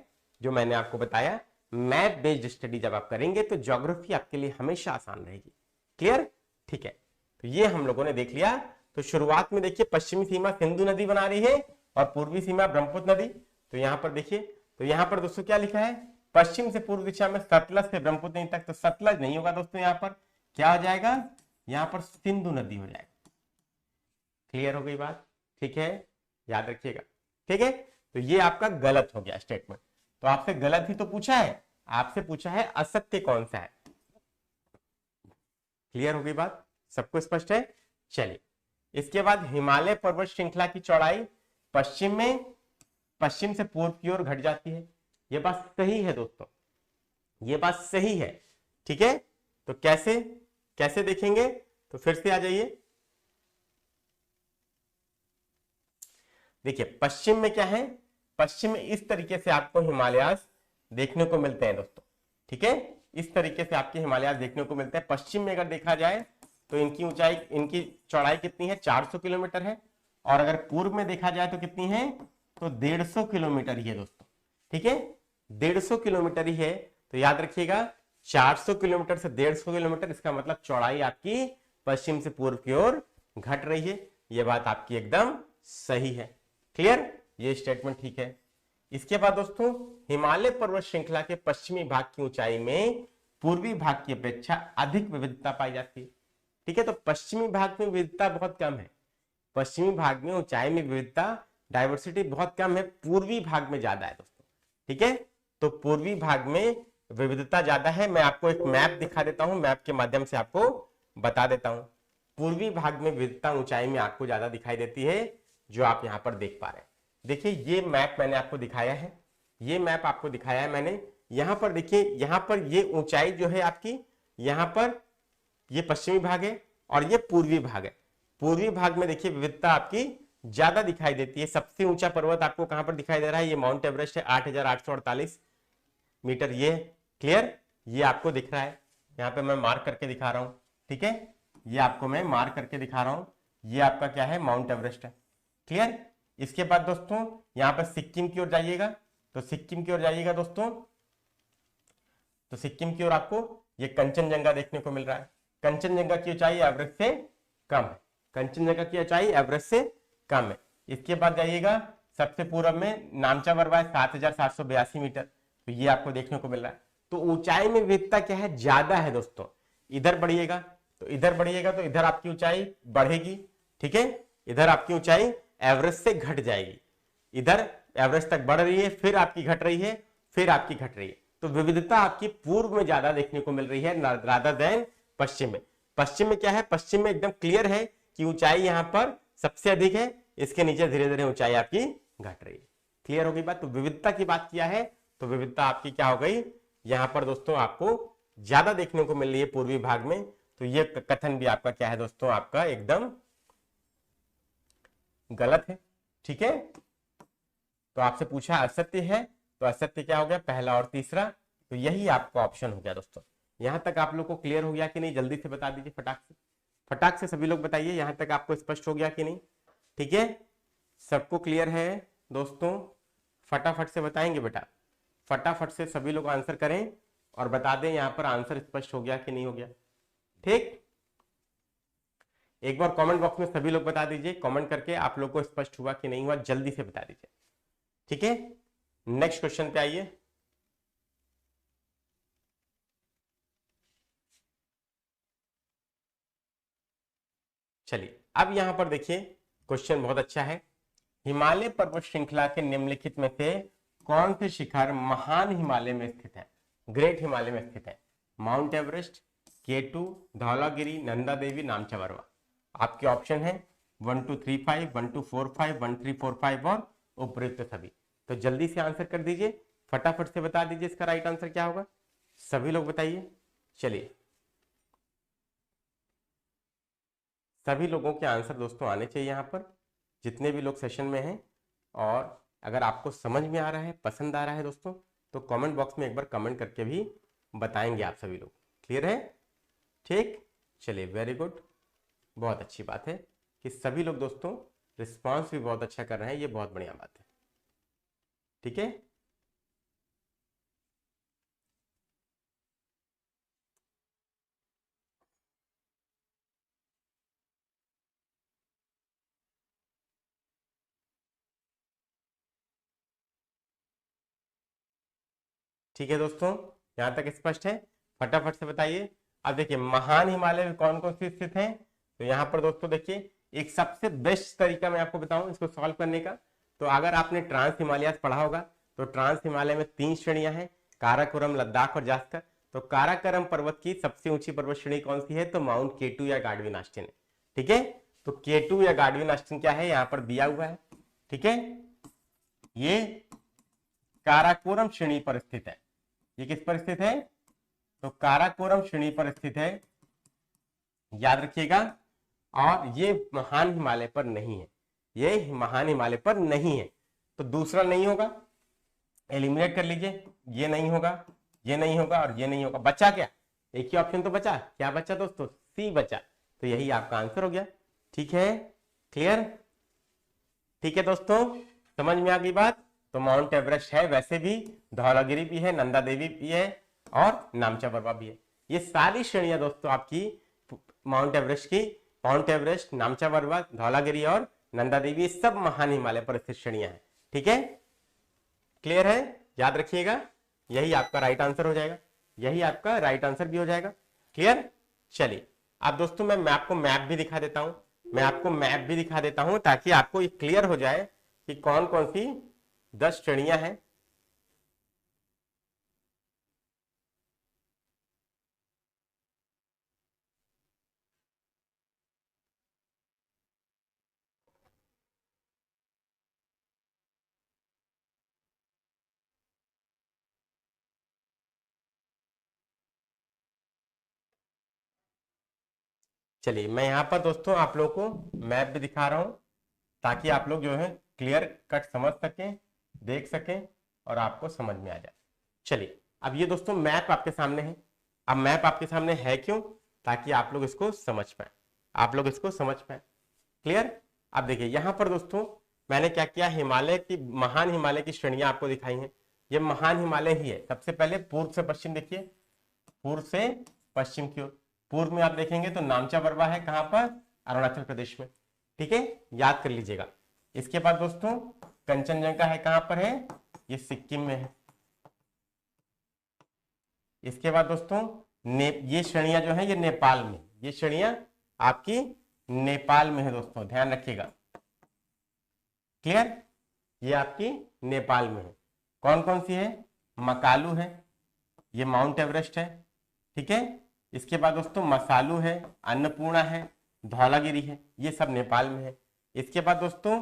जो मैंने आपको बताया, मैप बेस्ड स्टडी। जब आप करेंगे तो ज्योग्राफी आपके लिए हमेशा आसान रहेगी। क्लियर? ठीक है, तो ये हम लोगों ने देख लिया। तो शुरुआत में देखिए पश्चिमी सीमा सिंधु नदी बना रही है और पूर्वी सीमा ब्रह्मपुत्र नदी। तो यहां पर देखिए, तो यहां पर दोस्तों क्या लिखा है? पश्चिम से पूर्व दिशा में सतलज से ब्रह्मपुत्र नदी तक। तो सतलज नहीं होगा दोस्तों, यहां पर क्या हो जाएगा? यहां पर सिंधु नदी हो जाएगा। क्लियर हो गई बात? ठीक है, याद रखिएगा। ठीक है, तो ये आपका गलत हो गया स्टेटमेंट। तो आपसे गलत ही तो पूछा है, आपसे पूछा है असत्य कौन सा है। क्लियर हो गई बात? सबको स्पष्ट है? चलिए, इसके बाद हिमालय पर्वत श्रृंखला की चौड़ाई पश्चिम से पूर्व की ओर घट जाती है। यह बात सही है दोस्तों, यह बात सही है। ठीक है, तो कैसे देखेंगे? तो फिर से आ जाइए। देखिए पश्चिम में क्या है? पश्चिम में इस तरीके से आपको हिमालय देखने को मिलते हैं दोस्तों। ठीक है, इस तरीके से आपके हिमालय देखने को मिलते हैं। पश्चिम में अगर देखा जाए तो इनकी ऊंचाई, इनकी चौड़ाई कितनी है? 400 किलोमीटर है। और अगर पूर्व में देखा जाए तो कितनी है? तो 150 किलोमीटर ही है दोस्तों। ठीक है, 150 किलोमीटर ही है। तो याद रखिएगा 400 किलोमीटर से 150 किलोमीटर, इसका मतलब चौड़ाई आपकी पश्चिम से पूर्व की ओर घट रही है। यह बात आपकी एकदम सही है। क्लियर? ये स्टेटमेंट ठीक है। इसके बाद दोस्तों हिमालय पर्वत श्रृंखला के पश्चिमी भाग की ऊंचाई में पूर्वी भाग की अपेक्षा अधिक विविधता पाई जाती है। ठीक है, तो पश्चिमी भाग में विविधता बहुत कम है। पश्चिमी भाग में ऊंचाई में विविधता, डाइवर्सिटी बहुत कम है, पूर्वी भाग में ज्यादा है दोस्तों। ठीक है, तो पूर्वी भाग में विविधता ज्यादा है। मैं आपको एक मैप दिखा देता हूं, मैप के माध्यम से आपको बता देता हूं। पूर्वी भाग में विविधता ऊंचाई में आपको ज्यादा दिखाई देती है, जो आप यहां पर देख पा रहे हैं। देखिए ये मैप मैंने आपको दिखाया है, ये मैप आपको दिखाया है मैंने। यहां पर देखिए, यहां पर ये ऊंचाई जो है आपकी, यहां पर ये पश्चिमी भाग है और ये पूर्वी भाग है। पूर्वी भाग में देखिए विविधता आपकी ज्यादा दिखाई देती है। सबसे ऊंचा पर्वत आपको कहां पर दिखाई दे रहा है? ये माउंट एवरेस्ट है, 8848 मीटर। ये क्लियर, ये आपको दिख रहा है। यहाँ पे मैं मार्क करके दिखा रहा हूं। ठीक है, ये आपको मैं मार्क करके दिखा रहा हूं। ये आपका क्या है? माउंट एवरेस्ट है। क्लियर? इसके बाद दोस्तों यहां पर सिक्किम की ओर जाइएगा, तो सिक्किम की ओर जाइएगा दोस्तों, तो सिक्किम की ओर आपको ये कंचनजंगा देखने को मिल रहा है। कंचनजंगा की ऊंचाई एवरेस्ट से कम है, कंचनजंगा की ऊंचाई एवरेस्ट से कम है। इसके बाद जाइएगा सबसे पूर्व में नामचा बरवा है 7782 मीटर, तो ये आपको देखने को मिल रहा है। तो ऊंचाई में विविधता क्या है? ज्यादा है दोस्तों। इधर बढ़िएगा तो इधर आपकी ऊंचाई बढ़ेगी। ठीक है, इधर आपकी ऊंचाई एवरेस्ट से घट जाएगी। इधर एवरेस्ट तक बढ़ रही है, फिर आपकी घट रही है, फिर आपकी घट रही है। तो विविधता आपकी पूर्व में ज्यादा देखने को मिल रही है रादर देन पश्चिम में। पश्चिम में क्या है? पश्चिम में एकदम क्लियर है कि ऊंचाई यहां पर सबसे अधिक है, इसके नीचे धीरे धीरे ऊंचाई आपकी घट रही है। क्लियर हो गई बात? तो विविधता की बात किया है, तो विविधता आपकी क्या हो गई? यहां पर दोस्तों आपको ज्यादा देखने को मिल रही है पूर्वी भाग में। तो ये कथन भी आपका क्या है दोस्तों? आपका एकदम गलत है। ठीक है, तो आपसे पूछा असत्य है, तो असत्य क्या हो गया? पहला और तीसरा। तो यही आपका ऑप्शन हो गया दोस्तों। यहां तक आप लोग को क्लियर हो गया कि नहीं? जल्दी से बता दीजिए, फटाक से सभी लोग बताइए, यहां तक आपको स्पष्ट हो गया कि नहीं? ठीक है, सबको क्लियर है दोस्तों? फटाफट से बताएंगे बेटा, फटाफट से सभी लोग आंसर करें और बता दें यहां पर आंसर स्पष्ट हो गया कि नहीं हो गया। ठीक, एक बार कमेंट बॉक्स में सभी लोग बता दीजिए, कमेंट करके आप लोग को स्पष्ट हुआ कि नहीं हुआ, जल्दी से बता दीजिए। ठीक है, नेक्स्ट क्वेश्चन पे आइए। चलिए अब यहां पर देखिए क्वेश्चन बहुत अच्छा है। हिमालय पर्वत श्रृंखला के निम्नलिखित में से कौन से शिखर महान हिमालय में स्थित है? ग्रेट हिमालय में स्थित है? Mount Everest, K2, Dhaulagiri, Nanda Devi, Namcha Barwa. आपके ऑप्शन है 1 2 3 5, 1 2 4 5, 1 3 4 5 और उपयुक्त सभी। तो जल्दी से आंसर कर दीजिए, फटाफट से बता दीजिए इसका राइट आंसर क्या होगा। सभी लोग बताइए। चलिए, सभी लोगों के आंसर दोस्तों आने चाहिए यहाँ पर, जितने भी लोग सेशन में हैं। और अगर आपको समझ में आ रहा है, पसंद आ रहा है दोस्तों, तो कमेंट बॉक्स में एक बार कमेंट करके भी बताएंगे आप सभी लोग। क्लियर है? ठीक, चलिए, वेरी गुड, बहुत अच्छी बात है कि सभी लोग दोस्तों रिस्पांस भी बहुत अच्छा कर रहे हैं, ये बहुत बढ़िया बात है। ठीक है, ठीक है दोस्तों, यहां तक स्पष्ट है? फटाफट से बताइए। अब देखिए, महान हिमालय में कौन कौन सी स्थित है? तो यहाँ पर दोस्तों देखिए, एक सबसे बेस्ट तरीका मैं आपको बताऊं इसको सॉल्व करने का। तो अगर आपने ट्रांस हिमालय पढ़ा होगा, तो ट्रांस हिमालय में 3 श्रेणियां हैं, काराकोरम, लद्दाख और जास्कर। तो काराकोरम पर्वत की सबसे ऊंची पर्वत श्रेणी कौन सी है? तो माउंट K2 या गाडविन ऑस्टिन है। ठीक है, तो K2 या गाडविन ऑस्टिन क्या है, यहाँ पर दिया हुआ है। ठीक है, ये काराकोरम श्रेणी पर स्थित है। ये किस पर स्थित है? तो काराकोरम श्रेणी पर स्थित है, याद रखिएगा। और ये महान हिमालय पर नहीं है, ये महान हिमालय पर नहीं है। तो दूसरा नहीं होगा, एलिमिनेट कर लीजिए। ये नहीं होगा, ये नहीं होगा और ये नहीं होगा। बचा क्या? एक ही ऑप्शन तो बचा। क्या बचा दोस्तों? सी बचा। तो यही आपका आंसर हो गया। ठीक है, क्लियर? ठीक है दोस्तों, समझ में आ गई बात? तो माउंट एवरेस्ट है, वैसे भी धौलागिरी भी है, नंदा देवी भी है और नामचा बरवा भी है। ये सारी श्रेणियां दोस्तों आपकी माउंट एवरेस्ट की, माउंट एवरेस्ट, नामचा बरवा, धौलागिरी और नंदा देवी, सब महान हिमालय पर स्थित श्रेणियां हैं। ठीक है, क्लियर है? याद रखिएगा, यही आपका राइट आंसर हो जाएगा, यही आपका राइट आंसर भी हो जाएगा। क्लियर? चलिए, अब दोस्तों मैं आपको मैप भी दिखा देता हूं, मैं आपको मैप भी दिखा देता हूं ताकि आपको ये क्लियर हो जाए कि कौन कौन सी 10 श्रेणियां हैं। चलिए, मैं यहाँ पर दोस्तों आप लोगों को मैप भी दिखा रहा हूं ताकि आप लोग जो है क्लियर कट समझ सकें, देख सकें और आपको समझ में आ जाए। चलिए, अब ये दोस्तों मैप आपके सामने है। अब मैप आपके सामने है क्यों? ताकि आप लोग इसको समझ पाए, आप लोग इसको समझ पाए। क्लियर? अब देखिए, यहां पर दोस्तों मैंने क्या किया, हिमालय की, महान हिमालय की श्रेणियां आपको दिखाई हैं। ये महान हिमालय ही है। सबसे पहले पूर्व से पश्चिम देखिए, पूर्व से पश्चिम की ओर। पूर्व में आप देखेंगे तो नामचा बरवा है, कहां पर? अरुणाचल प्रदेश में। ठीक है, याद कर लीजिएगा। इसके बाद दोस्तों कंचनजंगा है, कहां पर है? ये सिक्किम में है। इसके बाद दोस्तों ये श्रेणियां जो है ये नेपाल में, ये श्रेणियां आपकी नेपाल में है दोस्तों, ध्यान रखिएगा। क्लियर? ये आपकी नेपाल में है। कौन कौन सी है? मकालू है, ये माउंट एवरेस्ट है। ठीक है, इसके बाद दोस्तों मसालू है, अन्नपूर्णा है, धौलागिरी है, ये सब नेपाल में है। इसके बाद दोस्तों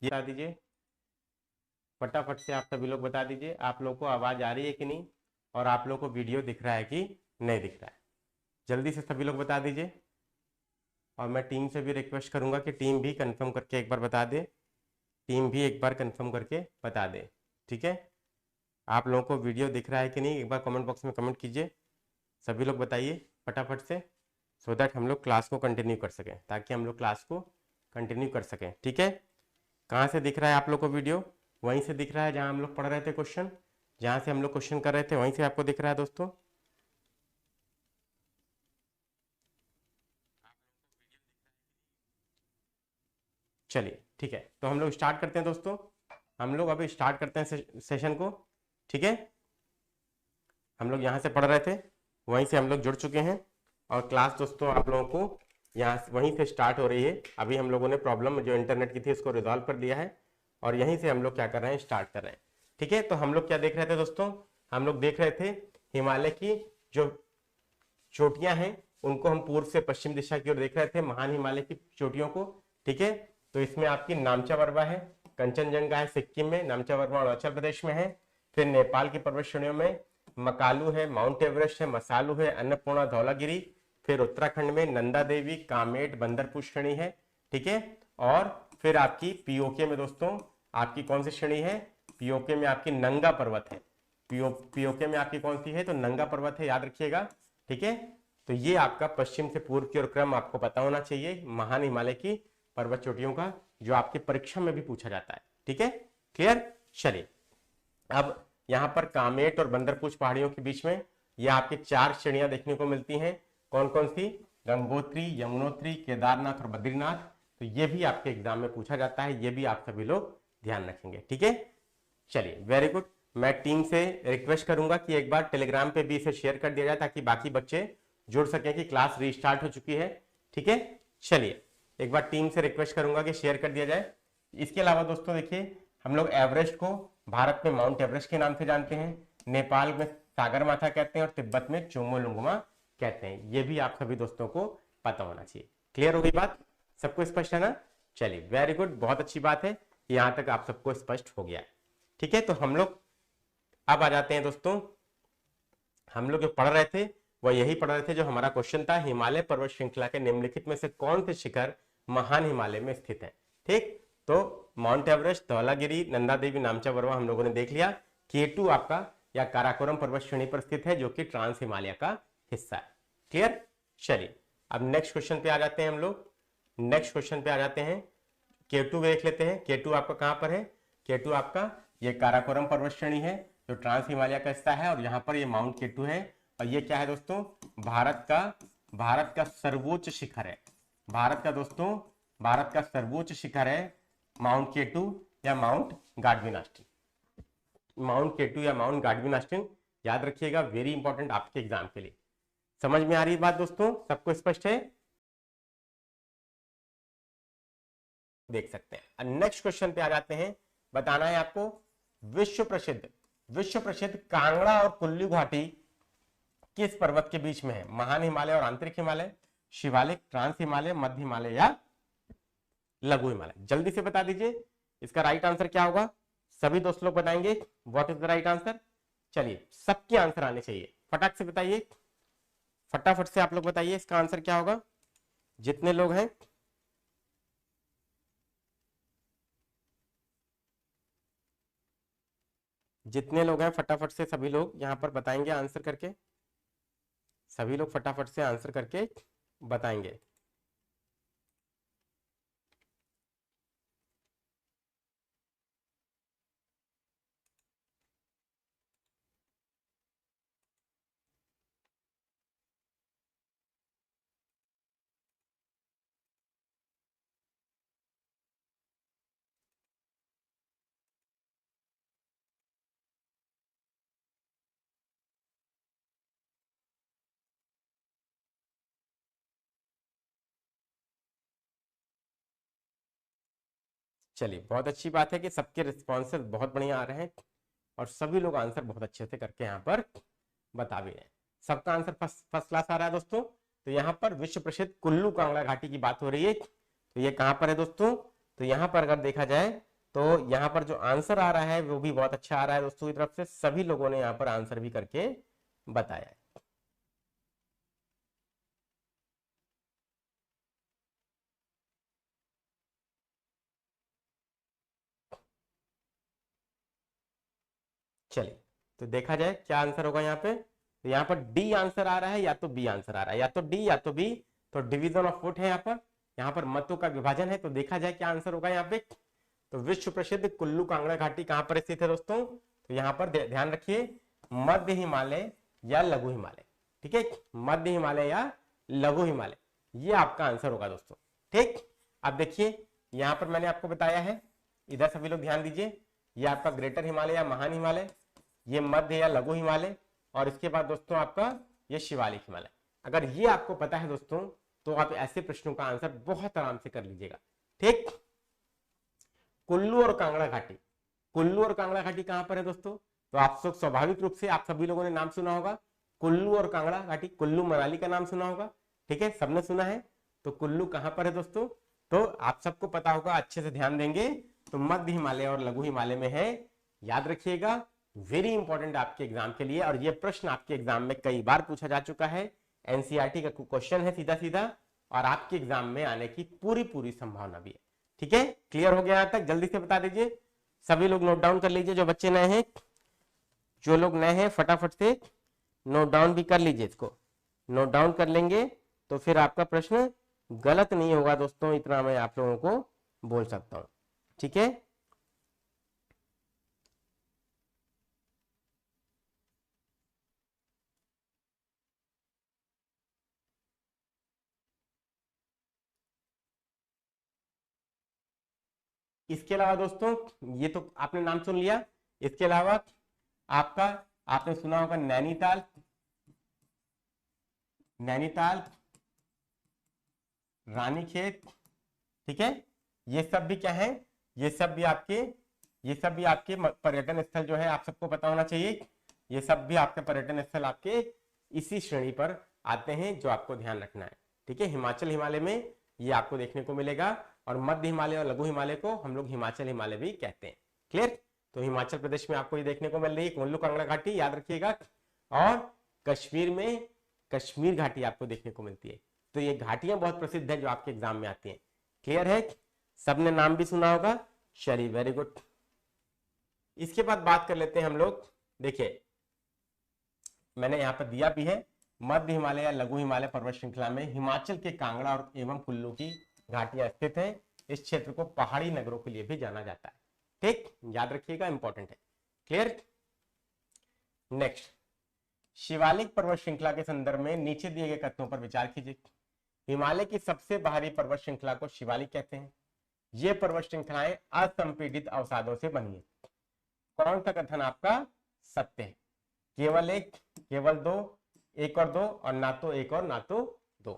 ये बता दीजिए, फटाफट से आप सभी लोग बता दीजिए, आप लोगों को आवाज आ रही है कि नहीं, और आप लोगों को वीडियो दिख रहा है कि नहीं दिख रहा है। जल्दी से सभी लोग बता दीजिए। और मैं टीम से भी रिक्वेस्ट करूंगा कि टीम भी कंफर्म करके एक बार बता दे, टीम भी एक बार कंफर्म करके बता दे। ठीक है, आप लोगों को वीडियो दिख रहा है कि नहीं, एक बार कमेंट बॉक्स में कमेंट कीजिए। सभी लोग बताइए फटाफट से, सो दैट हम लोग क्लास को कंटिन्यू कर सकें, ताकि हम लोग क्लास को कंटिन्यू कर सकें। ठीक है, कहाँ से दिख रहा है आप लोग को वीडियो? वहीं से दिख रहा है जहाँ हम लोग पढ़ रहे थे क्वेश्चन, जहाँ से हम लोग क्वेश्चन कर रहे थे वहीं से आपको दिख रहा है दोस्तों? चलिए, ठीक है, तो हम लोग स्टार्ट करते हैं दोस्तों। हम लोग अभी स्टार्ट करते हैं सेशन को। ठीक है, हम लोग यहाँ से पढ़ रहे थे, वहीं से हम लोग जुड़ चुके हैं। और क्लास दोस्तों आप लोगों को यहाँ वहीं से स्टार्ट हो रही है। अभी हम लोगों ने प्रॉब्लम जो इंटरनेट की थी उसको रिजॉल्व कर लिया है, और यहीं से हम लोग क्या कर रहे हैं, स्टार्ट कर रहे हैं। ठीक है, तो हम लोग क्या देख रहे थे दोस्तों? हम लोग देख रहे थे हिमालय की जो चोटियां हैं उनको हम पूर्व से पश्चिम दिशा की ओर देख रहे थे, महान हिमालय की चोटियों को। ठीक है, तो इसमें आपकी नामचा पर्वत है, कंचनजंगा है सिक्किम में, नामचा पर्वत अरुणाचल प्रदेश में है। फिर नेपाल की पर्वत श्रेणियों में मकालू है, माउंट एवरेस्ट है, मसालू है, अन्नपूर्णा, धौलागिरी। फिर उत्तराखंड में नंदा देवी, कामेट, बंदरपुर श्रेणी है। ठीक है, और फिर आपकी पीओके में दोस्तों आपकी कौन सी श्रेणी है, पीओके में आपकी नंगा पर्वत है। पीओके में आपकी कौन सी है, तो नंगा पर्वत है, याद रखिएगा। ठीक है, तो ये आपका पश्चिम से पूर्व की ओर क्रम आपको पता होना चाहिए महान हिमालय की पर्वत चोटियों का, जो आपकी परीक्षा में भी पूछा जाता है। ठीक है, क्लियर। चलिए, अब यहाँ पर कामेट और बंदरपूछ पहाड़ियों के बीच में ये आपकी 4 श्रेणियां देखने को मिलती हैं। कौन कौन सी, गंगोत्री, यमुनोत्री, केदारनाथ और बद्रीनाथ। तो ये भी आपके एग्जाम में पूछा जाता है, ये भी आप सभी लोग ध्यान रखेंगे। ठीक है, चलिए, वेरी गुड। मैं टीम से रिक्वेस्ट करूंगा कि एक बार टेलीग्राम पे भी इसे शेयर कर दिया जाए ताकि बाकी बच्चे जुड़ सकें कि क्लास रीस्टार्ट हो चुकी है। ठीक है, चलिए, एक बार टीम से रिक्वेस्ट करूंगा कि शेयर कर दिया जाए। इसके अलावा दोस्तों देखिए, हम लोग एवरेस्ट को भारत में माउंट एवरेस्ट के नाम से जानते हैं, नेपाल में सागरमाथा कहते हैं और तिब्बत में चोमोलुंगमा कहते हैं। ये भी आप सभी दोस्तों को पता होना चाहिए। क्लियर हो गई बात, सबको स्पष्ट है ना। चलिए, वेरी गुड, बहुत अच्छी बात है, यहां तक आप सबको स्पष्ट हो गया। ठीक है, तो हम लोग अब आ जाते हैं दोस्तों, हम लोग जो पढ़ रहे थे वह यही पढ़ रहे थे जो हमारा क्वेश्चन था, हिमालय पर्वत श्रृंखला के निम्नलिखित में से कौन से शिखर महान हिमालय में स्थित है। ठीक, तो माउंट एवरेस्ट, धौलागिरी, नंदा देवी, नामचा पर्वत हम लोगों ने देख लिया। K2 आपका या काराकोरम पर्वत श्रेणी पर स्थित है, जो कि ट्रांस हिमालय का हिस्सा है। क्लियर। चलिए, अब नेक्स्ट क्वेश्चन पे आ जाते हैं हम लोग। नेक्स्ट क्वेश्चन पे आ जाते हैं, K2 देख लेते हैं। K2 आपका कहां पर है, K2 आपका ये काराकोरम पर्वत श्रेणी है जो ट्रांस हिमालय का हिस्सा है, और यहाँ पर ये माउंट K2 है। और ये क्या है दोस्तों, भारत का सर्वोच्च शिखर है। भारत का सर्वोच्च शिखर है माउंट K2 या माउंट गाडविन ऑस्टिन। माउंट K2 या माउंट गाडविन ऑस्टिन, याद रखिएगा, वेरी इंपॉर्टेंट आपके एग्जाम के लिए। समझ में आ रही बात दोस्तों, सबको स्पष्ट है, देख सकते हैं। नेक्स्ट क्वेश्चन पे आ जाते हैं, बताना है आपको विश्व प्रसिद्ध कांगड़ा और कुल्लू घाटी किस पर्वत के बीच में है, महान हिमालय और आंतरिक हिमालय, शिवालिक, ट्रांस हिमालय, मध्य हिमालय या लघु हिमालय। जल्दी से बता दीजिए इसका राइट आंसर क्या होगा, सभी दोस्त लोग बताएंगे what is the right answer. चलिए, सबके आंसर आने चाहिए, फटाक से बताइए, फटाफट से आप लोग बताइए इसका आंसर क्या होगा, जितने लोग हैं। जितने लोग हैं फटाफट से सभी लोग यहाँ पर बताएंगे आंसर करके, सभी लोग फटाफट से आंसर करके बताएंगे। चलिए, बहुत अच्छी बात है कि सबके रिस्पॉन्सेस बहुत बढ़िया आ रहे हैं और सभी लोग आंसर बहुत अच्छे से करके यहाँ पर बता भी रहे हैं। सबका आंसर फर्स्ट क्लास आ रहा है दोस्तों। तो यहाँ पर विश्व प्रसिद्ध कुल्लू कांगड़ा घाटी की बात हो रही है, तो ये कहाँ पर है दोस्तों, तो यहाँ पर अगर देखा जाए तो यहाँ पर जो आंसर आ रहा है वो भी बहुत अच्छा आ रहा है दोस्तों की तरफ से, सभी लोगों ने यहाँ पर आंसर भी करके बताया है। चलिए, तो देखा जाए क्या आंसर होगा यहाँ पे, तो यहाँ पर डी आंसर आ रहा है या तो बी आंसर आ रहा है, या तो डी या तो बी। तो डिवीजन ऑफ फुट है यहाँ पर मतों का विभाजन है। तो देखा जाए क्या आंसर होगा यहाँ पे, तो विश्व प्रसिद्ध कुल्लू कांगड़ा घाटी कहाँ पर स्थित है दोस्तों, तो यहाँ पर ध्यान रखिए, मध्य हिमालय या लघु हिमालय। ठीक है, मध्य हिमालय या लघु हिमालय, ये आपका आंसर होगा दोस्तों। ठीक, अब देखिए यहाँ पर मैंने आपको बताया है, इधर सभी लोग ध्यान दीजिए, ये आपका ग्रेटर हिमालय या महान हिमालय, ये मध्य या लघु हिमालय, और इसके बाद दोस्तों आपका ये शिवालिक हिमालय। अगर ये आपको पता है दोस्तों तो आप ऐसे प्रश्नों का आंसर बहुत आराम से कर लीजिएगा। ठीक, कुल्लू और कांगड़ा घाटी, कुल्लू और कांगड़ा घाटी कहां पर है दोस्तों, तो आप सब स्वाभाविक रूप से आप सभी लोगों ने नाम सुना होगा कुल्लू और कांगड़ा घाटी। कुल्लू मनाली का नाम सुना होगा, ठीक है, सबने सुना है। तो कुल्लू कहां पर है दोस्तों? तो आप सबको पता होगा, अच्छे से ध्यान देंगे तो मध्य हिमालय और लघु हिमालय में है, याद रखिएगा। वेरी इंपॉर्टेंट आपके एग्जाम के लिए, और ये प्रश्न आपके एग्जाम में कई बार पूछा जा चुका है। एनसीईआरटी का क्वेश्चन है सीधा सीधा, और आपके एग्जाम में आने की पूरी संभावना भी है। ठीक है, क्लियर हो गया यहां तक? जल्दी से बता दीजिए, सभी लोग नोट डाउन कर लीजिए। जो बच्चे नए हैं, जो लोग नए हैं फटाफट से नोट डाउन भी कर लीजिए। इसको नोट डाउन कर लेंगे तो फिर आपका प्रश्न गलत नहीं होगा दोस्तों, इतना मैं आप लोगों को बोल सकता हूं। ठीक है, इसके अलावा दोस्तों, ये तो आपने नाम सुन लिया। इसके अलावा आपका, आपने सुना होगा नैनीताल, नैनीताल, रानीखेत, ठीक है, ये सब भी क्या है, ये सब भी आपके पर्यटन स्थल जो है, आप सबको पता होना चाहिए। ये सब भी आपके पर्यटन स्थल आपके इसी श्रेणी पर आते हैं, जो आपको ध्यान रखना है। ठीक है, हिमाचल हिमालय में ये आपको देखने को मिलेगा, और मध्य हिमालय और लघु हिमालय को हम लोग हिमाचल हिमालय भी कहते हैं। क्लियर? तो हिमाचल प्रदेश में आपको ये देखने को मिल रही है कुल्लू कांगड़ा घाटी, याद रखिएगा। और कश्मीर में कश्मीर घाटी आपको देखने को मिलती है। तो ये घाटियां बहुत प्रसिद्ध है जो आपके एग्जाम में आती हैं। क्लियर है? सबने नाम भी सुना होगा। चलिए, वेरी गुड। इसके बाद बात कर लेते हैं हम लोग। देखिए, मैंने यहाँ पर दिया भी है, मध्य हिमालय या लघु हिमालय पर्वत श्रृंखला में हिमाचल के कांगड़ा और एवं कुल्लू की घाटियां स्थित हैं। इस क्षेत्र को पहाड़ी नगरों के लिए भी जाना जाता है। ठीक, याद रखिएगा, इंपॉर्टेंट है। क्लियर? नेक्स्ट, शिवालिक पर्वत श्रृंखला के संदर्भ में नीचे दिए गए कथनों पर विचार कीजिए। हिमालय की सबसे बाहरी पर्वत श्रृंखला को शिवालिक कहते हैं। ये पर्वत श्रृंखलाएं असंपीडित अवसादों से बनी है। कौन सा कथन आपका सत्य है? केवल एक, केवल दो, एक और दो, और ना तो एक और ना तो दो।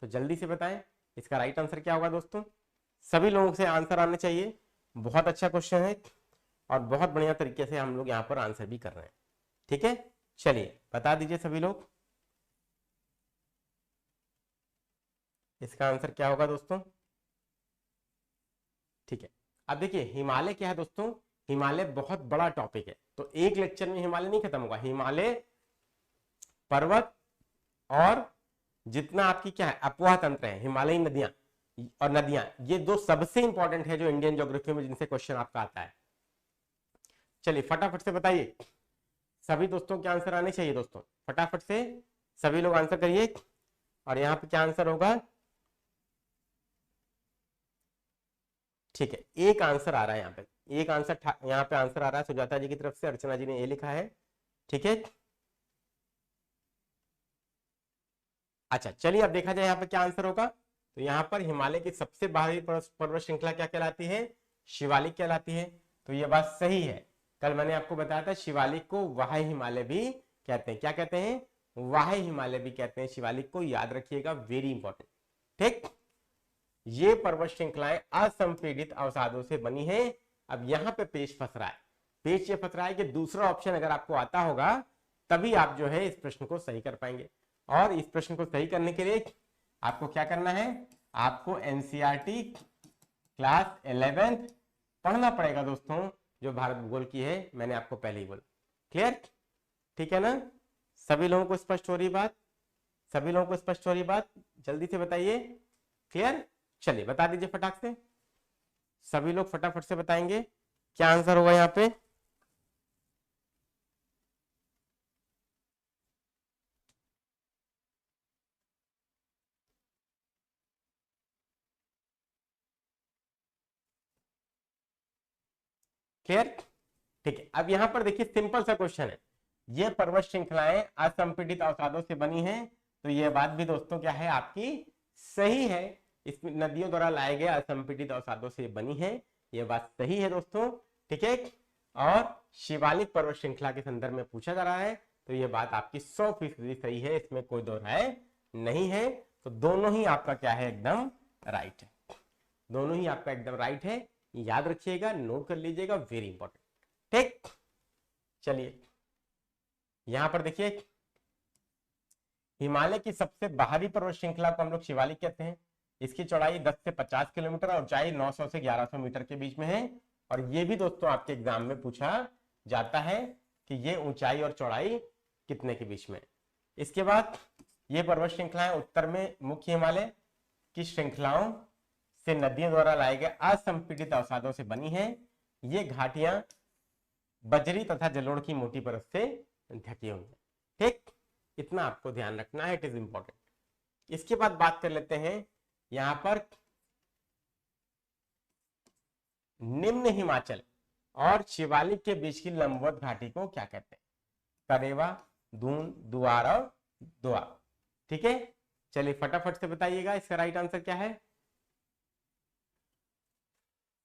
तो जल्दी से बताएं इसका राइट आंसर क्या होगा दोस्तों? सभी लोगों से आंसर आने चाहिए। बहुत अच्छा क्वेश्चन है, और बहुत बढ़िया तरीके से हम लोग यहाँ पर आंसर भी कर रहे हैं। ठीक है, चलिए बता दीजिए सभी लोग, इसका आंसर क्या होगा दोस्तों? ठीक है, अब देखिए हिमालय क्या है दोस्तों? हिमालय बहुत बड़ा टॉपिक है, तो एक लेक्चर में हिमालय नहीं खत्म होगा। हिमालय पर्वत और जितना आपकी क्या है अपवाह तंत्र है, हिमालयी नदियां और नदियां, ये दो सबसे इंपॉर्टेंट है जो इंडियन ज्योग्राफी में जिनसे क्वेश्चन आपका आता है। चलिए फटाफट से बताइए, सभी दोस्तों के आंसर आने चाहिए दोस्तों, फटाफट से सभी लोग आंसर करिए। और यहाँ पे क्या आंसर होगा? ठीक है, एक आंसर आ रहा है यहाँ पे, एक आंसर यहाँ पे आंसर आ रहा है सुजाता जी की तरफ से। अर्चना जी ने ये लिखा है। ठीक है, अच्छा चलिए अब देखा जाए यहाँ पे क्या आंसर होगा। तो यहाँ पर हिमालय की सबसे बाहरी पर्वत श्रृंखला क्या कहलाती है? शिवालिक कहलाती है। तो ये बात सही है। कल मैंने आपको बताया था शिवालिक को वाह्य हिमालय भी कहते हैं। क्या कहते हैं? वाह्य हिमालय भी कहते हैं शिवालिक को, याद रखिएगा, वेरी इंपॉर्टेंट। ठीक, ये पर्वत श्रृंखलाएं असंपीडित अवसादों से बनी है। अब यहाँ पे पेच फंस रहा है। पेच ये फंस रहा है कि दूसरा ऑप्शन अगर आपको आता होगा तभी आप जो है इस प्रश्न को सही कर पाएंगे। और इस प्रश्न को सही करने के लिए आपको क्या करना है? आपको एनसीईआरटी क्लास 11th पढ़ना पड़ेगा दोस्तों, जो भारत भूगोल की है, मैंने आपको पहले ही बोला। क्लियर? ठीक है ना? सभी लोगों को स्पष्ट हो रही बात? सभी लोगों को स्पष्ट हो रही बात? जल्दी से बताइए। क्लियर? चलिए बता दीजिए फटाक से, सभी लोग फटाफट से बताएंगे क्या आंसर होगा यहाँ पे। क्लियर? ठीक है, अब यहां पर देखिए सिंपल सा क्वेश्चन है, ये पर्वत श्रृंखलाएं असंपीडित अवसादों से बनी हैं। तो ये बात भी दोस्तों क्या है आपकी सही है, इस नदियों द्वारा लाए गए असंपीडित अवसादों से बनी है, ये बात सही है दोस्तों। ठीक है, और शिवालिक पर्वत श्रृंखला के संदर्भ में पूछा जा रहा है, तो ये बात आपकी 100% सही है, इसमें कोई दो राय नहीं है। तो दोनों ही आपका क्या है? एकदम राइट है, दोनों ही आपका एकदम राइट है। याद रखिएगा, नोट कर लीजिएगा, वेरी इंपॉर्टेंट। ठीक, चलिए यहां पर देखिए, हिमालय की सबसे बाहरी पर्वत श्रृंखला को हम लोग शिवालिक कहते हैं। इसकी चौड़ाई 10 से 50 किलोमीटर और ऊंचाई 900 से 1100 मीटर के बीच में है। और ये भी दोस्तों आपके एग्जाम में पूछा जाता है कि ये ऊंचाई और चौड़ाई कितने के बीच में। इसके बाद ये पर्वत श्रृंखलाएं उत्तर में मुख्य हिमालय की श्रृंखलाओं से नदियों द्वारा लाए गए असंपीड़ित अवसादों से बनी है। ये घाटियां बजरी तथा जलोढ़ की मोटी परत से ढकी हुई है। ठीक, इतना आपको ध्यान रखना है, इट इज इंपॉर्टेंट। इसके बाद बात कर लेते हैं यहां पर निम्न हिमाचल और शिवालिक के बीच की लंबवत घाटी को क्या कहते हैं? करेवा, दून, दुआर और दुआ। ठीक है, चलिए फटाफट से बताइएगा इसका राइट आंसर क्या है।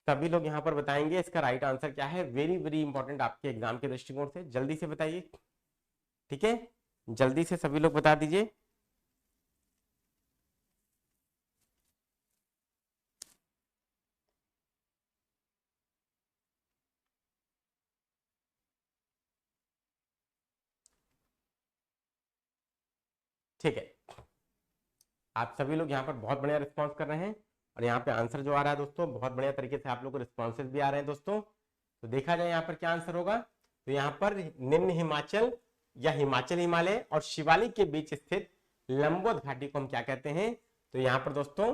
सभी लोग यहां पर बताएंगे इसका राइट आंसर क्या है। वेरी वेरी इंपॉर्टेंट आपके एग्जाम के दृष्टिकोण से, जल्दी से बताइए। ठीक है, जल्दी से सभी लोग बता दीजिए। ठीक है, आप सभी लोग यहाँ पर बहुत बढ़िया रिस्पॉन्स कर रहे हैं और यहाँ पे आंसर जो आ रहा है दोस्तों बहुत बढ़िया तरीके से आप लोग को रिस्पॉन्सेज भी आ रहे हैं दोस्तों। तो देखा जाए यहाँ पर क्या आंसर होगा, तो यहाँ पर निम्न हिमाचल या हिमाचल हिमालय और शिवालिक के बीच स्थित लंबवत घाटी को हम क्या कहते हैं? तो यहाँ पर दोस्तों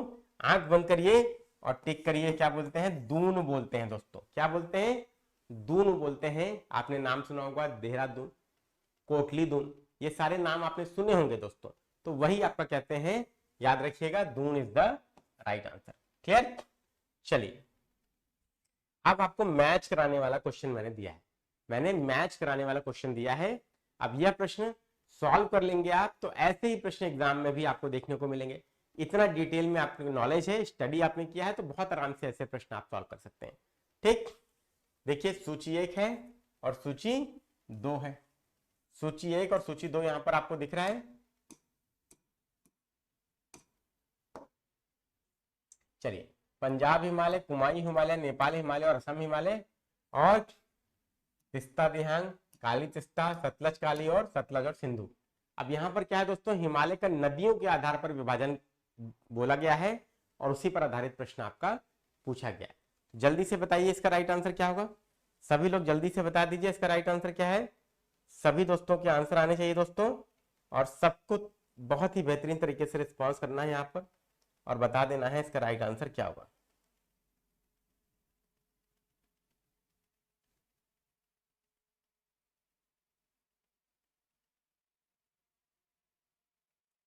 आंख बंद करिए और टिक करिए, क्या बोलते हैं? दून बोलते हैं दोस्तों। क्या बोलते हैं? दून बोलते हैं। आपने नाम सुना होगा देहरादून, कोटली दून, ये सारे नाम आपने सुने होंगे दोस्तों। तो वही आपका कहते हैं, याद रखिएगा, Doon is the right answer. Clear? चलिए अब आपको मैच कराने वाला क्वेश्चन मैंने दिया है, मैंने मैच कराने वाला क्वेश्चन दिया है। अब यह प्रश्न सॉल्व कर लेंगे आप तो ऐसे ही प्रश्न एग्जाम में भी आपको देखने को मिलेंगे। इतना डिटेल में आपको नॉलेज है, स्टडी आपने किया है, तो बहुत आराम से ऐसे प्रश्न आप सॉल्व कर सकते हैं। ठीक, देखिए सूची 1 है और सूची 2 है। सूची 1 और सूची 2 यहां पर आपको दिख रहा है। चलिए, पंजाब हिमालय, कुमाऊं हिमालय, नेपाल हिमालय और असम हिमालय और तिस्ता दिहांग, काली तिस्ता, सतलज काली और सतलज और सिंधु। अब यहाँ पर क्या है दोस्तों, हिमालय का नदियों के आधार पर विभाजन बोला गया है और उसी पर आधारित प्रश्न आपका पूछा गया है। जल्दी से बताइए इसका राइट आंसर क्या होगा। सभी लोग जल्दी से बता दीजिए इसका राइट आंसर क्या है। सभी दोस्तों के आंसर आने चाहिए दोस्तों, और सबको बहुत ही बेहतरीन तरीके से रिस्पॉन्स करना है यहाँ पर और बता देना है इसका राइट आंसर क्या होगा।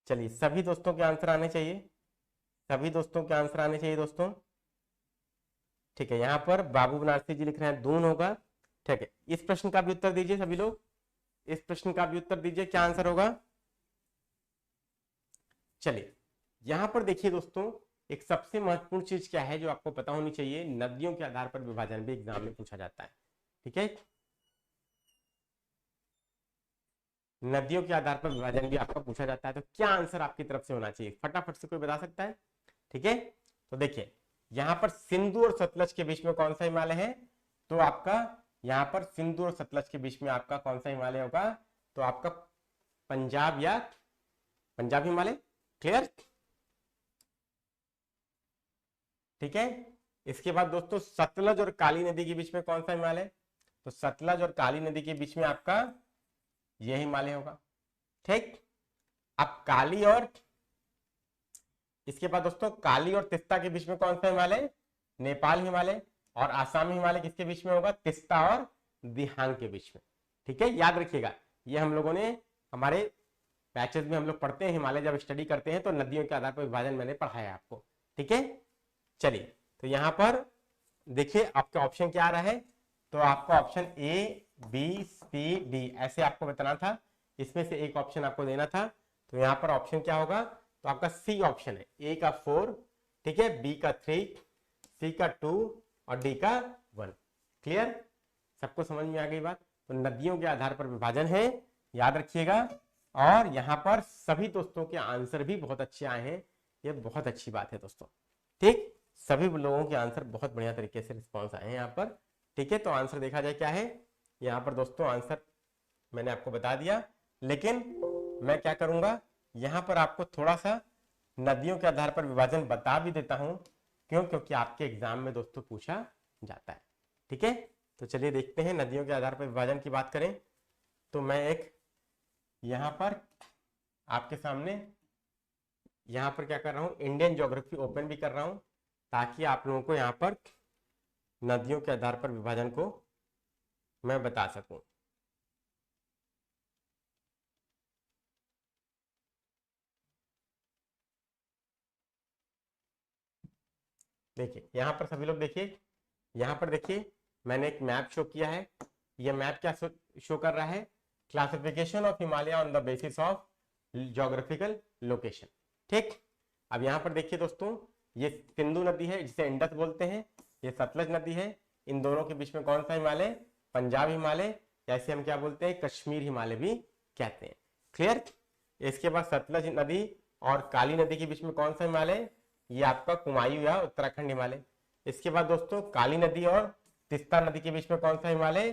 चलिए सभी दोस्तों के आंसर आने चाहिए, सभी दोस्तों के आंसर आने चाहिए दोस्तों। ठीक है, यहाँ पर बाबू बनारसी जी लिख रहे हैं दून होगा। ठीक है, इस प्रश्न का भी उत्तर दीजिए सभी लोग, इस प्रश्न का भी उत्तर दीजिए, क्या आंसर होगा। चलिए यहां पर देखिए दोस्तों, एक सबसे महत्वपूर्ण चीज क्या है जो आपको पता होनी चाहिए, नदियों के आधार पर विभाजन भी एग्जाम में पूछा जाता है। ठीक है, नदियों के आधार पर विभाजन भी आपका पूछा जाता है। तो क्या आंसर आपकी तरफ से होना चाहिए, फटाफट से कोई बता सकता है? ठीक है, तो देखिए यहां पर सिंधु और सतलज के बीच में कौन सा हिमालय है? तो आपका यहां पर सिंधु और सतलज के बीच में आपका कौन सा हिमालय होगा? तो आपका पंजाब या पंजाब हिमालय। क्लियर? ठीक है, इसके बाद दोस्तों सतलज और काली नदी के बीच में कौन सा हिमालय? तो सतलज और काली नदी के बीच में आपका यह हिमालय होगा। ठीक, अब काली और इसके बाद दोस्तों काली और तिस्ता के बीच में कौन सा हिमालय? नेपाल हिमालय। और आसाम हिमालय किसके बीच में होगा? तिस्ता और दिहांग के बीच में। ठीक है, याद रखिएगा, ये हम लोगों ने हमारे बैचेस में हम लोग पढ़ते हैं, हिमालय जब स्टडी करते हैं तो नदियों के आधार पर विभाजन मैंने पढ़ाया आपको। ठीक है, चलिए तो यहां पर देखिए आपका ऑप्शन क्या आ रहा है। तो आपका option A B C D ऐसे आपको बताना था, इसमें से एक ऑप्शन आपको देना था। तो यहां पर ऑप्शन क्या होगा? तो आपका सी ऑप्शन है, ए का 4, ठीक है, बी का 3, सी का 2 और डी का 1। क्लियर? सबको समझ में आ गई बात? तो नदियों के आधार पर विभाजन है, याद रखिएगा। और यहां पर सभी दोस्तों के आंसर भी बहुत अच्छे आए हैं, ये बहुत अच्छी बात है दोस्तों। ठीक, सभी लोगों के आंसर बहुत बढ़िया तरीके से रिस्पॉन्स आए हैं यहाँ पर। ठीक है, तो आंसर देखा जाए क्या है, यहाँ पर दोस्तों आंसर मैंने आपको बता दिया, लेकिन मैं क्या करूंगा, यहाँ पर आपको थोड़ा सा नदियों के आधार पर विभाजन बता भी देता हूं। क्यों? क्योंकि आपके एग्जाम में दोस्तों पूछा जाता है। ठीक है, तो चलिए देखते हैं नदियों के आधार पर विभाजन की बात करें तो मैं एक यहाँ पर आपके सामने यहाँ पर क्या कर रहा हूँ, इंडियन ज्योग्राफी ओपन भी कर रहा हूँ ताकि आप लोगों को यहाँ पर नदियों के आधार पर विभाजन को मैं बता सकूं। देखिए यहाँ पर सभी लोग देखिए, यहाँ पर देखिए मैंने एक मैप शो किया है। यह मैप क्या शो कर रहा है, classification of Himalaya on the basis of geographical location. ठीक, अब यहाँ पर देखिए दोस्तों, ये सिंधु नदी है जिसे इंडस बोलते हैं, ये सतलज नदी है। इन दोनों के बीच में कौन सा हिमालय, पंजाब हिमालय, जैसे हम क्या बोलते हैं, कश्मीर हिमालय भी कहते हैं। क्लियर। इसके बाद सतलज नदी और काली नदी के बीच में कौन सा हिमालय, ये आपका कुमायूं या उत्तराखंड हिमालय। इसके बाद दोस्तों काली नदी और तिस्ता नदी के बीच में कौन सा हिमालय,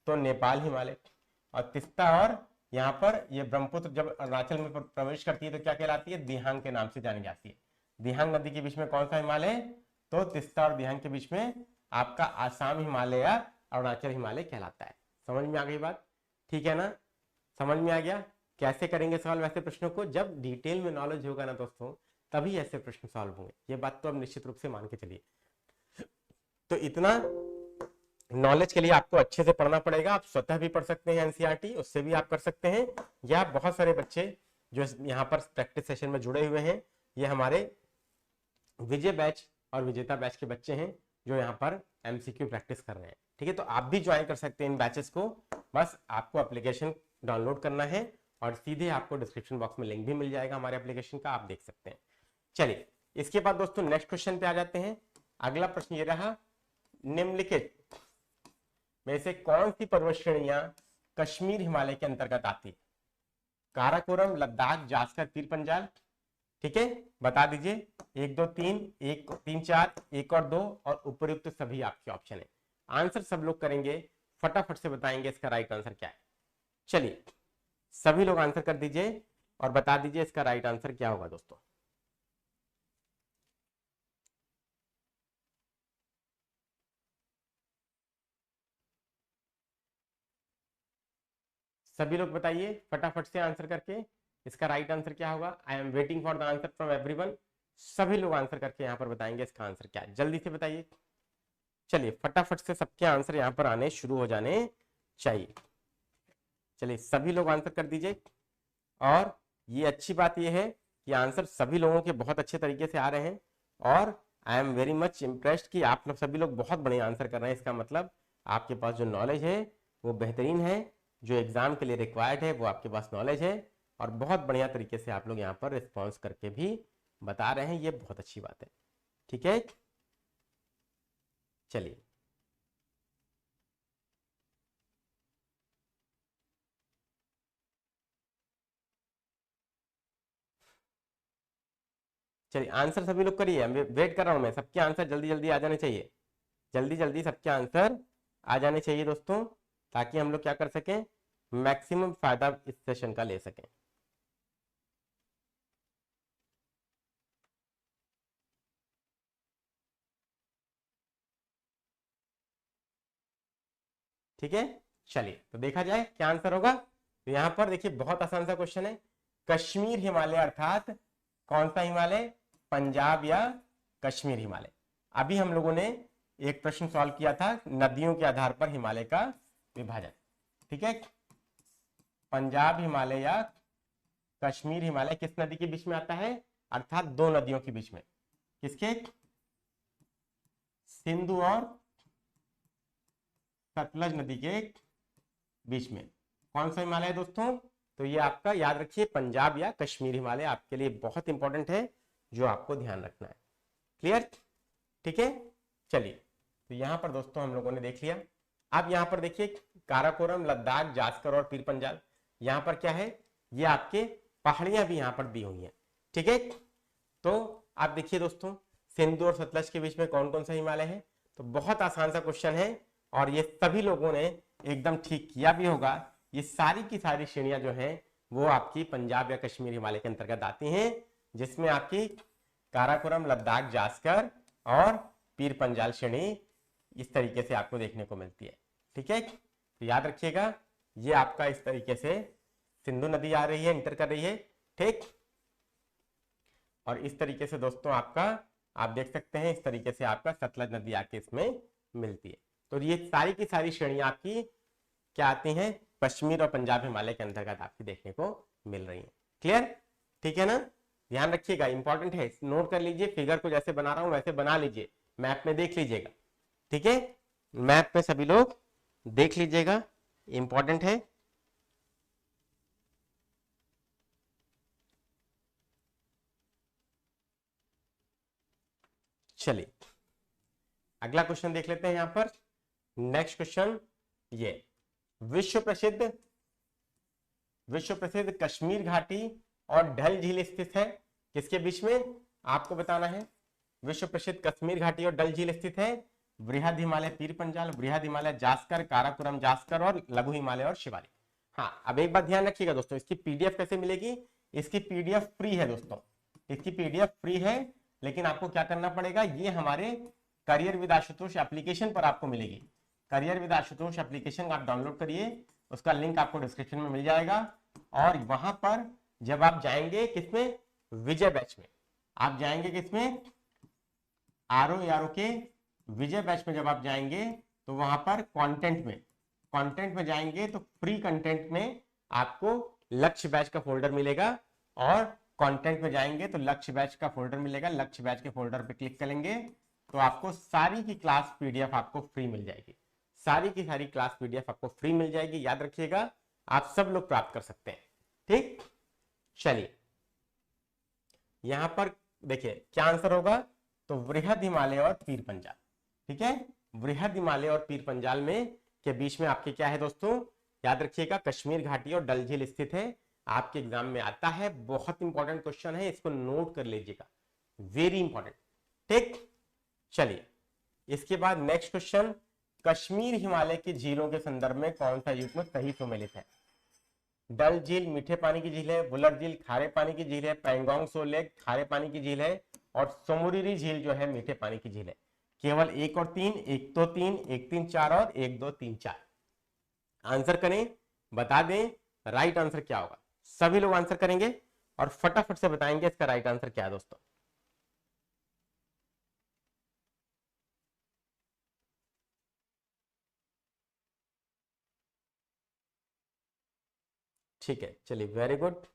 तो नेपाल हिमालय। और तिस्ता और यहाँ पर ये ब्रह्मपुत्र जब अरुणाचल में प्रवेश करती है तो क्या कहलाती है, दिहांग के नाम से जानी जाती है। दिहांग नदी के बीच में कौन सा हिमालय, तो तिस्ता और दिहांग के बीच में आपका आसाम हिमालय या अरुणाचल हिमालय कहलाता है। समझ में आ गई बात? ठीक है ना, समझ में आ गया कैसे करेंगे सवाल वैसे प्रश्नों को। जब डिटेल में नॉलेज होगा ना दोस्तों तभी ऐसे प्रश्न सॉल्व होंगे, ये बात तो अब निश्चित रूप से मान के चलिए। तो इतना नॉलेज के लिए आपको अच्छे से पढ़ना पड़ेगा। आप स्वतः भी पढ़ सकते हैं एनसीईआरटी, उससे भी आप कर सकते हैं, या बहुत सारे बच्चे जो यहाँ पर प्रैक्टिस सेशन में जुड़े हुए हैं, ये हमारे विजय बैच और विजेता बैच के बच्चे हैं जो यहाँ पर एमसीक्यू प्रैक्टिस कर रहे हैं। ठीक है, तो आप भी ज्वाइन कर सकते हैं इन बैचेस को। बस आपको एप्लीकेशन डाउनलोड करना है और सीधे आपको डिस्क्रिप्शन बॉक्स में लिंक भी मिल जाएगा हमारे एप्लीकेशन का, आप देख सकते हैं। चलिए इसके बाद दोस्तों नेक्स्ट क्वेश्चन पे आ जाते हैं। अगला प्रश्न ये रहा, निम्नलिखित में से कौन सी पर्वत श्रेणियां कश्मीर हिमालय के अंतर्गत आती है? काराकोरम, लद्दाख, जास्कर, पीर पंजाल। ठीक है, बता दीजिए 1 2 3, 1 3 4, 1 और 2 और उपयुक्त सभी आपके ऑप्शन है। आंसर सब लोग करेंगे, फटाफट से बताएंगे इसका राइट आंसर क्या है। चलिए सभी लोग आंसर कर दीजिए और बता दीजिए इसका राइट आंसर क्या होगा दोस्तों। सभी लोग बताइए फटाफट से आंसर करके इसका राइट आंसर क्या होगा। I am waiting for the answer from everyone. सभी लोग आंसर करके यहाँ पर बताएंगे इसका आंसर क्या है, जल्दी से बताइए। चलिए फटाफट से सबके आंसर यहाँ पर आने शुरू हो जाने चाहिए। चलिए सभी लोग आंसर कर दीजिए। और ये अच्छी बात ये है कि आंसर सभी लोगों के बहुत अच्छे तरीके से आ रहे हैं और I am very much impressed कि आप लोग सभी लोग बहुत बढ़िया आंसर कर रहे हैं। इसका मतलब आपके पास जो नॉलेज है वो बेहतरीन है, जो एग्जाम के लिए रिक्वायर्ड है वो आपके पास नॉलेज है और बहुत बढ़िया तरीके से आप लोग यहाँ पर रिस्पॉन्स करके भी बता रहे हैं, ये बहुत अच्छी बात है। ठीक है, चलिए चलिए आंसर सभी लोग करिए, वेट कर रहा हूं मैं, सबके आंसर जल्दी जल्दी आ जाने चाहिए, जल्दी जल्दी सबके आंसर आ जाने चाहिए दोस्तों, ताकि हम लोग क्या कर सकें, मैक्सिमम फायदा इस सेशन का ले सकें। ठीक है, चलिए तो देखा जाए क्या आंसर होगा। तो यहां पर देखिए बहुत आसान सा क्वेश्चन है, कश्मीर हिमालय अर्थात कौन सा हिमालय, पंजाब या कश्मीर हिमालय। अभी हम लोगों ने एक प्रश्न सॉल्व किया था नदियों के आधार पर हिमालय का विभाजन। ठीक है, पंजाब हिमालय या कश्मीर हिमालय किस नदी के बीच में आता है, अर्थात दो नदियों के बीच में, किसके, सिंधु और सतलज नदी के बीच में कौन सा हिमालय है दोस्तों, तो ये आपका याद रखिए पंजाब या कश्मीर हिमालय आपके लिए बहुत इंपॉर्टेंट है, जो आपको ध्यान रखना है। क्लियर, ठीक है, चलिए तो यहां पर दोस्तों हम लोगों ने देख लिया। अब यहां पर देखिए काराकोरम, लद्दाख, जास्कर और पीर पंजाल, यहां पर क्या है, ये आपके पहाड़ियां भी यहां पर दी हुई हैं। ठीक है, तो आप देखिए दोस्तों सिंधु और सतलज के बीच में कौन कौन सा हिमालय है, तो बहुत आसान सा क्वेश्चन है और ये सभी लोगों ने एकदम ठीक किया भी होगा। ये सारी की सारी श्रेणियां जो है वो आपकी पंजाब या कश्मीर हिमालय के अंतर्गत आती हैं, जिसमें आपकी काराकोरम, लद्दाख, जास्कर और पीर पंजाल श्रेणी इस तरीके से आपको देखने को मिलती है। ठीक है, तो याद रखिएगा ये आपका इस तरीके से सिंधु नदी आ रही है, इंटर कर रही है। ठीक, और इस तरीके से दोस्तों आपका आप देख सकते हैं इस तरीके से आपका सतलज नदी आके इसमें मिलती है। तो ये सारी की सारी श्रेणियां आपकी क्या आती हैं, कश्मीर और पंजाब हिमालय के अंतर्गत आपकी देखने को मिल रही है। क्लियर, ठीक है ना, ध्यान रखिएगा, इंपॉर्टेंट है, नोट कर लीजिए, फिगर को जैसे बना रहा हूं वैसे बना लीजिए, मैप में देख लीजिएगा। ठीक है, मैप में सभी लोग देख लीजिएगा, इंपॉर्टेंट है। चलिए अगला क्वेश्चन देख लेते हैं यहां पर। नेक्स्ट क्वेश्चन, ये विश्व प्रसिद्ध कश्मीर घाटी और डल झील स्थित है किसके बीच में, आपको बताना है। विश्व प्रसिद्ध कश्मीर घाटी और डल झील स्थित है बृहद हिमालय पीर पंजाल, बृहद हिमालय जास्कर, काराकोरम जास्कर और लघु हिमालय और शिवालिक। हाँ, अब एक बात ध्यान रखिएगा दोस्तों, इसकी पीडीएफ कैसे मिलेगी, इसकी पीडीएफ फ्री है दोस्तों, इसकी पीडीएफ फ्री है, लेकिन आपको क्या करना पड़ेगा, ये हमारे करियर विद आशुतोष एप्लीकेशन पर आपको मिलेगी। करियर विद आशुतोष एप्लीकेशन आप डाउनलोड करिए, उसका लिंक आपको डिस्क्रिप्शन में मिल जाएगा। और वहां पर जब आप जाएंगे किसमें, विजय बैच में, आप जाएंगे किसमें, आरओ के विजय बैच में जब आप जाएंगे तो वहां पर कंटेंट में जाएंगे तो फ्री कंटेंट में आपको लक्ष्य बैच का फोल्डर मिलेगा, और कंटेंट में जाएंगे तो लक्ष्य बैच का फोल्डर मिलेगा। लक्ष्य बैच के फोल्डर पे क्लिक करेंगे तो आपको सारी की क्लास पीडीएफ आपको फ्री मिल जाएगी, सारी की सारी क्लास पीडीएफ आपको फ्री मिल जाएगी। याद रखिएगा, आप सब लोग प्राप्त कर सकते हैं। ठीक, चलिए यहां पर देखिए क्या आंसर होगा, तो वृहद हिमालय और पीर पंजाल। ठीक है, वृहद हिमालय और पीर पंजाल में के बीच में आपके क्या है दोस्तों, याद रखिएगा कश्मीर घाटी और डल झील स्थित है। आपके एग्जाम में आता है, बहुत इंपॉर्टेंट क्वेश्चन है, इसको नोट कर लीजिएगा, वेरी इंपॉर्टेंट। ठीक, चलिए इसके बाद नेक्स्ट क्वेश्चन, कश्मीर हिमालय की झीलों के संदर्भ में कौन सा युग्म सही सुमेलित है। डल झील मीठे पानी की झील है, वुलर झील खारे पानी की झील है, पैंगोंग सो लेक खारे पानी की झील है, और सोमुरिरी झील जो है मीठे पानी की झील है। केवल 1 और 3, 1 2 3, 1 3 4 और 1 2 3 4। आंसर करें, बता दें राइट आंसर क्या होगा। सभी लोग आंसर करेंगे और फटाफट से बताएंगे इसका राइट आंसर क्या है दोस्तों। ठीक है, चलिए वेरी गुड।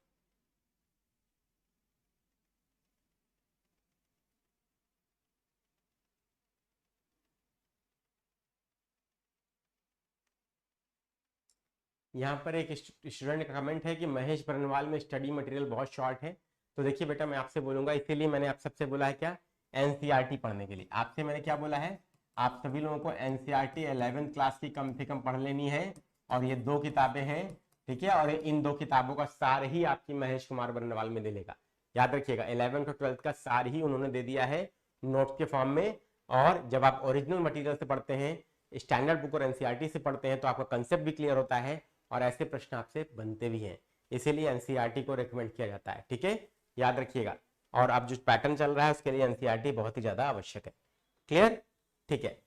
यहाँ पर एक स्टूडेंट का कमेंट है कि महेश बरनवाल में स्टडी मटेरियल बहुत शॉर्ट है। तो देखिए बेटा, मैं आपसे बोलूंगा, इसीलिए मैंने आप सबसे बोला है क्या, एनसीईआरटी पढ़ने के लिए। आपसे मैंने क्या बोला है, आप सभी लोगों को एनसीईआरटी 11th क्लास की कम से कम पढ़ लेनी है, और ये 2 किताबें हैं। ठीक है, और इन 2 किताबों का सार ही आपकी महेश कुमार बरनवाल में दे देगा। याद रखिएगा, 11th और 12th का सार ही उन्होंने दे दिया है नोट्स के फॉर्म में। और जब आप ओरिजिनल मटेरियल से पढ़ते हैं, स्टैंडर्ड बुक और एनसीईआरटी से पढ़ते हैं, तो आपका कंसेप्ट भी क्लियर होता है और ऐसे प्रश्न आपसे बनते भी हैं, इसीलिए एनसीईआरटी को रेकमेंड किया जाता है। ठीक है, याद रखिएगा। और अब जो पैटर्न चल रहा है उसके लिए एनसीईआरटी बहुत ही ज्यादा आवश्यक है। क्लियर, ठीक है,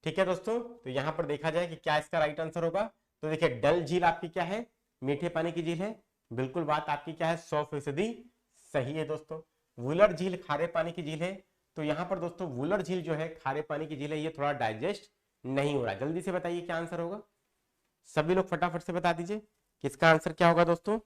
ठीक है दोस्तों। तो यहां पर देखा जाए कि क्या इसका राइट आंसर होगा, तो देखिए डल झील आपकी क्या है, मीठे पानी की झील है, बिल्कुल बात आपकी क्या है 100% सही है दोस्तों। वुलर झील खारे पानी की झील है, तो यहां पर दोस्तों वुलर झील जो है खारे पानी की झील है, ये थोड़ा डाइजेस्ट नहीं हो रहा। जल्दी से बताइए क्या आंसर होगा, सभी लोग फटाफट से बता दीजिए किसका आंसर क्या होगा दोस्तों।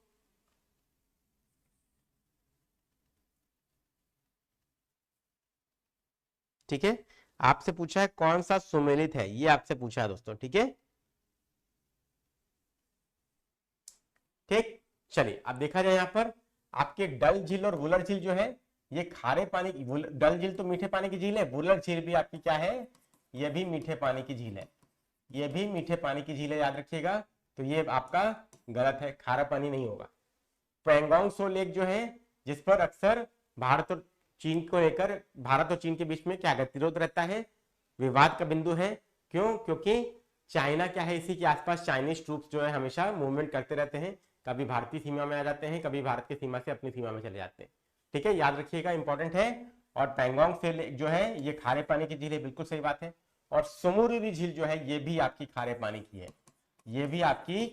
ठीक है, आपसे पूछा है कौन सा सुमेलित है, ये आपसे पूछा है दोस्तों। ठीक है, ठीक, चलिए अब देखा जाए यहाँ पर आपके डल झील और वुलर झील जो है ये खारे पानी की, डल झील तो मीठे पानी की झील है, वुलर झील भी आपकी क्या है, ये भी मीठे पानी की झील है, ये भी मीठे पानी की झील है, याद रखिएगा। तो ये आपका गलत है, खारा पानी नहीं होगा। पैंगोंग सो लेक जो है, जिस पर अक्सर भारत और चीन को लेकर, भारत और चीन के बीच में क्या गतिरोध रहता है, विवाद का बिंदु है, क्यों? क्योंकि चाइना क्या है, इसी के आसपास चाइनीज ट्रूप्स जो है हमेशा मूवमेंट करते रहते हैं, कभी भारतीय सीमा में आ जाते हैं, कभी भारत की सीमा से अपनी सीमा में चले जाते हैं। ठीक है, याद रखिएगा, इंपॉर्टेंट है। और पैंगोंग से जो है ये खारे पानी की झील है, बिल्कुल सही बात है। और सुमुरुरी झील जो है ये भी आपकी खारे पानी की है, ये भी आपकी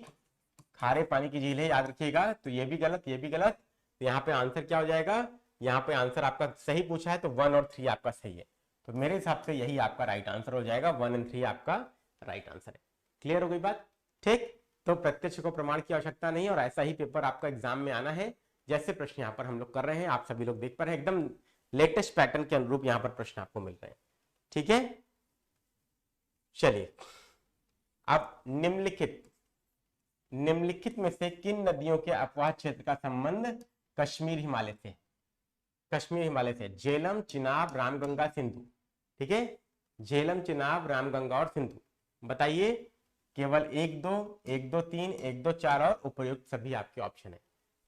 खारे पानी की झील है, याद रखिएगा। तो ये भी गलत, ये भी गलत। तो यहाँ पे आंसर क्या हो जाएगा? यहाँ पे आंसर आपका सही पूछा है तो 1 और 3 आपका सही है। तो मेरे हिसाब से यही आपका राइट आंसर हो जाएगा, 1 और 3 आपका राइट आंसर है। क्लियर हो गई बात? ठीक, तो प्रत्यक्ष को प्रमाण की आवश्यकता नहीं, और ऐसा ही पेपर आपका एग्जाम में आना है, जैसे प्रश्न यहाँ पर हम लोग कर रहे हैं, आप सभी लोग देख पा रहे हैं, एकदम लेटेस्ट पैटर्न के अनुरूप यहाँ पर प्रश्न आपको मिल रहे हैं। ठीक है, चलिए अब निम्नलिखित में से किन नदियों के अपवाह क्षेत्र का संबंध कश्मीर हिमालय से? कश्मीर हिमालय से झेलम, चिनाब, रामगंगा, सिंधु। ठीक है, झेलम, चिनाब, रामगंगा और सिंधु। बताइए, केवल 1 2 1 2 3 1 2 4 और उपयुक्त सभी आपके ऑप्शन है।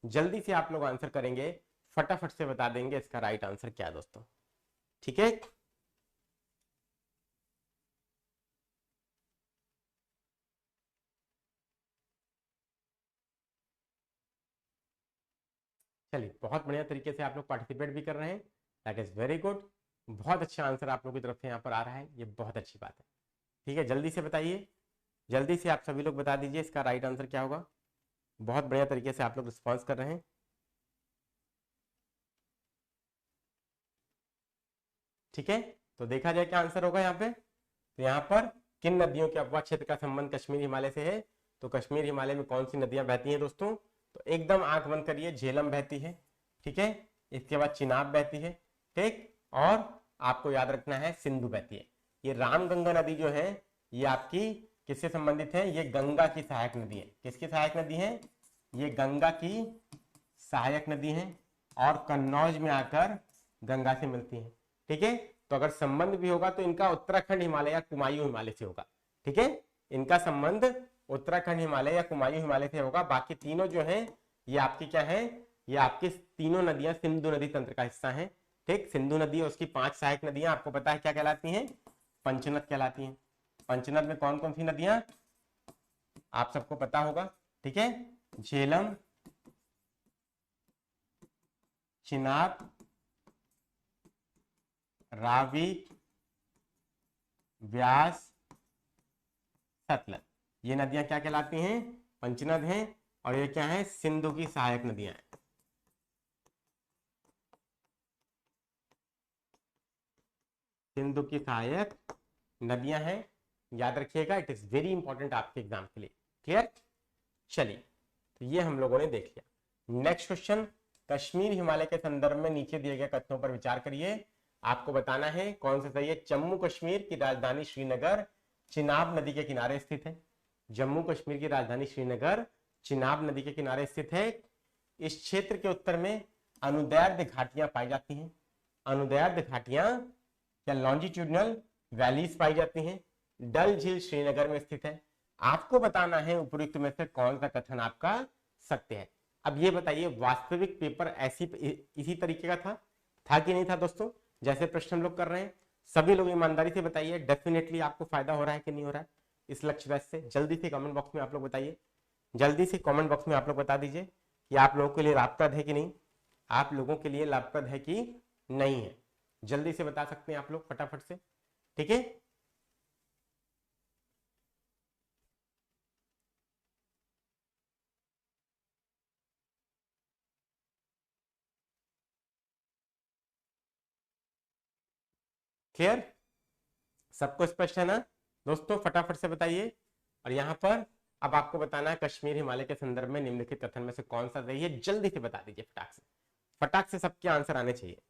जल्दी से आप लोग आंसर करेंगे, फटाफट से बता देंगे इसका राइट आंसर क्या है दोस्तों। ठीक है, चलिए बहुत बढ़िया तरीके से आप लोग पार्टिसिपेट भी कर रहे हैं, दैट इज वेरी गुड। बहुत अच्छा आंसर आप लोगों की तरफ से यहाँ पर आ रहा है, ये बहुत अच्छी बात है। ठीक है, जल्दी से बताइए, जल्दी से आप सभी लोग बता दीजिए इसका राइट आंसर क्या होगा। बहुत बढ़िया तरीके से आप लोग रिस्पॉन्स कर रहे हैं। ठीक है, तो देखा जाए क्या आंसर होगा यहाँ पे। तो यहाँ पर किन नदियों के अपवाह क्षेत्र का संबंध कश्मीर हिमालय से है? तो कश्मीर हिमालय में कौन सी नदियां बहती हैं दोस्तों? तो एकदम आंख बंद करिए, झेलम बहती है। ठीक है, इसके बाद चिनाब बहती है। ठीक, और आपको याद रखना है सिंधु बहती है। ये रामगंगा नदी जो है ये आपकी किससे संबंधित है? ये गंगा की सहायक नदी है। किसकी सहायक नदी है? ये गंगा की सहायक नदी है, और कन्नौज में आकर गंगा से मिलती है। ठीक है, तो अगर संबंध भी होगा तो इनका उत्तराखंड हिमालय या कुमायूं हिमालय से होगा। ठीक है, इनका संबंध उत्तराखंड हिमालय या कुमायूं हिमालय से होगा। बाकी तीनों जो है ये आपकी क्या है? ये आपकी तीनों नदियां सिंधु नदी तंत्र का हिस्सा है। ठीक, सिंधु नदी और उसकी 5 सहायक नदियां आपको पता है क्या कहलाती हैं? पंचनद कहलाती हैं। पंचनद में कौन कौन सी नदियां आप सबको पता होगा? ठीक है, झेलम, चिनाब, रावी, व्यास, सतलज, ये नदियां क्या कहलाती हैं? पंचनद हैं। और ये क्या है? सिंधु की सहायक नदियां हैं। सिंधु की सहायक नदियां हैं, याद रखिएगा, इट इज वेरी इंपॉर्टेंट आपके एग्जाम के लिए। क्लियर? चलिए, तो ये हम लोगों ने देख लिया। नेक्स्ट क्वेश्चन, कश्मीर हिमालय के संदर्भ में नीचे दिए गए कथनों पर विचार करिए। आपको बताना है कौन सा सही है। जम्मू कश्मीर की राजधानी श्रीनगर चिनाब नदी के किनारे स्थित है। जम्मू कश्मीर की राजधानी श्रीनगर चिनाब नदी के किनारे स्थित है। इस क्षेत्र के उत्तर में अनुदैर्ध्य घाटियां पाई जाती हैं। अनुदैर्ध्य घाटियां या लॉन्जिट्यूडनल वैलीज पाई जाती हैं। डल झील श्रीनगर में स्थित है। आपको बताना है उपयुक्त में से कौन सा कथन आपका सत्य है। अब ये बताइए, वास्तविक पेपर ऐसी इसी तरीके का था कि नहीं था दोस्तों? जैसे प्रश्न हम लोग कर रहे हैं, सभी लोग ईमानदारी से बताइए, डेफिनेटली आपको फायदा हो रहा है कि नहीं हो रहा है इस लक्ष्य बैच से? जल्दी से कमेंट बॉक्स में आप लोग बताइए, जल्दी से कमेंट बॉक्स में आप लोग बता दीजिए कि आप लोगों के लिए लाभप्रद है कि नहीं, आप लोगों के लिए लाभप्रद है कि नहीं है। जल्दी से बता सकते हैं आप लोग फटाफट से। ठीक है, क्लियर? सबको स्पष्ट है ना दोस्तों? फटाफट से बताइए। और यहाँ पर अब आपको बताना है कश्मीर हिमालय के संदर्भ में निम्नलिखित कथन में से कौन सा सही है। जल्दी से बता दीजिए, फटाक से सबके आंसर आने चाहिए,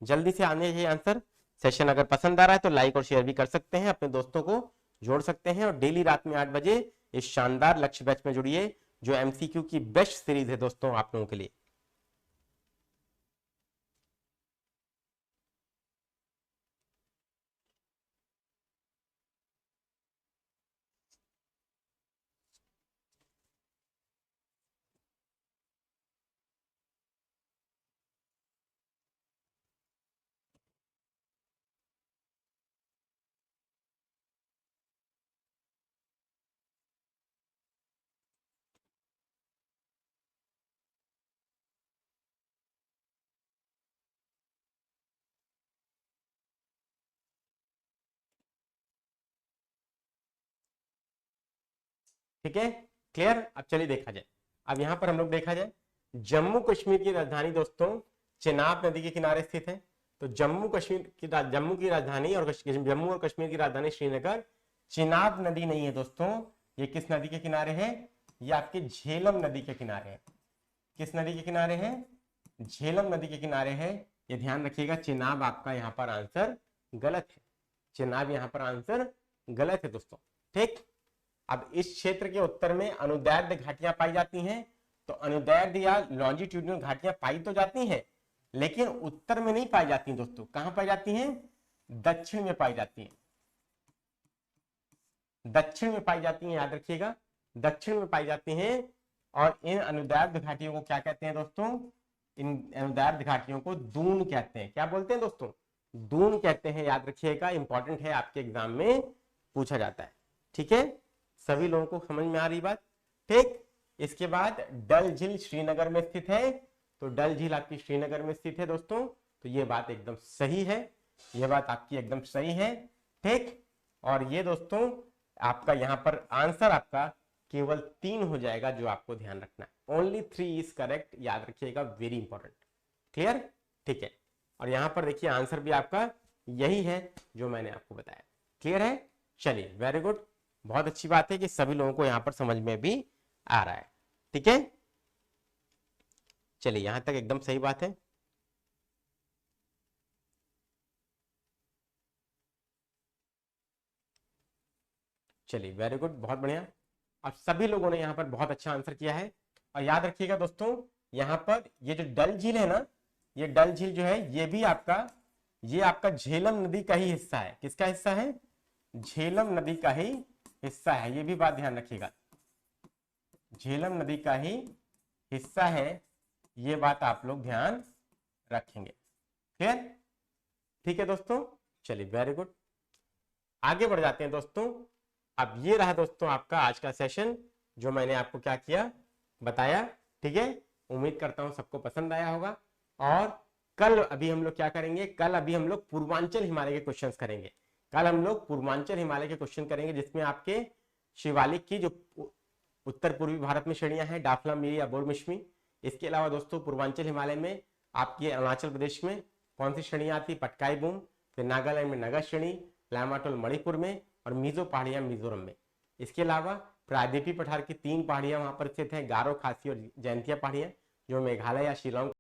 जल्दी से आने चाहिए आंसर। सेशन अगर पसंद आ रहा है तो लाइक और शेयर भी कर सकते हैं, अपने दोस्तों को जोड़ सकते हैं, और डेली रात में 8 बजे इस शानदार लक्ष्य बैच में जुड़िए, जो एमसीक्यू की बेस्ट सीरीज है दोस्तों आप लोगों के लिए। ठीक है, क्लियर। अब चलिए देखा जाए, अब यहाँ पर हम लोग देखा जाए, जम्मू कश्मीर की राजधानी दोस्तों चिनाब नदी के किनारे स्थित है। तो जम्मू की राजधानी और जम्मू और कश्मीर की राजधानी श्रीनगर चिनाब नदी नहीं है दोस्तों, ये किस नदी के किनारे है, ये आपके झेलम नदी के किनारे है। किस नदी के किनारे है, झेलम नदी के किनारे है। ये ध्यान रखिएगा, चिनाब आपका यहाँ पर आंसर गलत है, चिनाब यहाँ पर आंसर गलत है दोस्तों, ठीक। अब इस क्षेत्र के उत्तर में अनुदैर्ध्य घाटियां पाई जाती हैं। तो अनुदैर्ध्य या लॉन्जिट्यूडिनल घाटियां पाई तो जाती हैं, लेकिन उत्तर में नहीं पाई जाती दोस्तों। कहां पाई जाती हैं, दक्षिण में पाई जाती हैं, दक्षिण में पाई जाती हैं, याद रखिएगा, दक्षिण में पाई जाती हैं। और इन अनुदैर्ध्य घाटियों को क्या कहते हैं दोस्तों, इन अनुदैर्ध्य घाटियों को दून कहते हैं। क्या बोलते हैं दोस्तों, दून कहते हैं, याद रखिएगा, इंपॉर्टेंट है, आपके एग्जाम में पूछा जाता है, ठीक है। सभी लोगों को समझ में आ रही बात, ठीक। इसके बाद डल झील श्रीनगर में स्थित है। तो डल झील आपकी श्रीनगर में स्थित है दोस्तों, तो ये बात एकदम सही है, ये बात आपकी एकदम सही है, ठीक। और ये दोस्तों आपका यहाँ पर आंसर आपका केवल 3 हो जाएगा, जो आपको ध्यान रखना है, ओनली 3 इज करेक्ट, याद रखिएगा, वेरी इंपॉर्टेंट, क्लियर, ठीक है। और यहाँ पर देखिए आंसर भी आपका यही है जो मैंने आपको बताया, क्लियर है। चलिए, वेरी गुड, बहुत अच्छी बात है कि सभी लोगों को यहाँ पर समझ में भी आ रहा है, ठीक है। चलिए, यहां तक एकदम सही बात है। चलिए, वेरी गुड, बहुत बढ़िया। अब सभी लोगों ने यहाँ पर बहुत अच्छा आंसर किया है। और याद रखिएगा दोस्तों, यहाँ पर ये जो डल झील है ना, ये डल झील जो है ये भी आपका, ये आपका झेलम नदी का ही हिस्सा है। किसका हिस्सा है, झेलम नदी का ही हिस्सा है, ये भी बात ध्यान रखिएगा, झेलम नदी का ही हिस्सा है, ये बात आप लोग ध्यान रखेंगे, क्लियर, ठीक है दोस्तों। चलिए, वेरी गुड, आगे बढ़ जाते हैं दोस्तों। अब ये रहा दोस्तों आपका आज का सेशन, जो मैंने आपको क्या किया, बताया, ठीक है। उम्मीद करता हूं सबको पसंद आया होगा। और कल अभी हम लोग क्या करेंगे, कल अभी हम लोग पूर्वांचल हिमालय के क्वेश्चंस करेंगे। कल हम लोग पूर्वांचल हिमालय के क्वेश्चन करेंगे, जिसमें आपके शिवालिक की जो उत्तर पूर्वी भारत में श्रेणियां हैं, डाफला, मिरी, अबोर, मिश्मी। इसके अलावा दोस्तों पूर्वांचल हिमालय में आपके अरुणाचल प्रदेश में कौन सी श्रेणियां आती, पटकाई बूम, फिर नागालैंड में नगा श्रेणी, लामाटोल मणिपुर में, और मिजो पहाड़ियां मिजोरम में। इसके अलावा प्रायद्वीपीय पठार की 3 पहाड़ियां वहां पर स्थित है, गारो, खासी और जयंतिया पहाड़ियां, जो मेघालय या शिलांग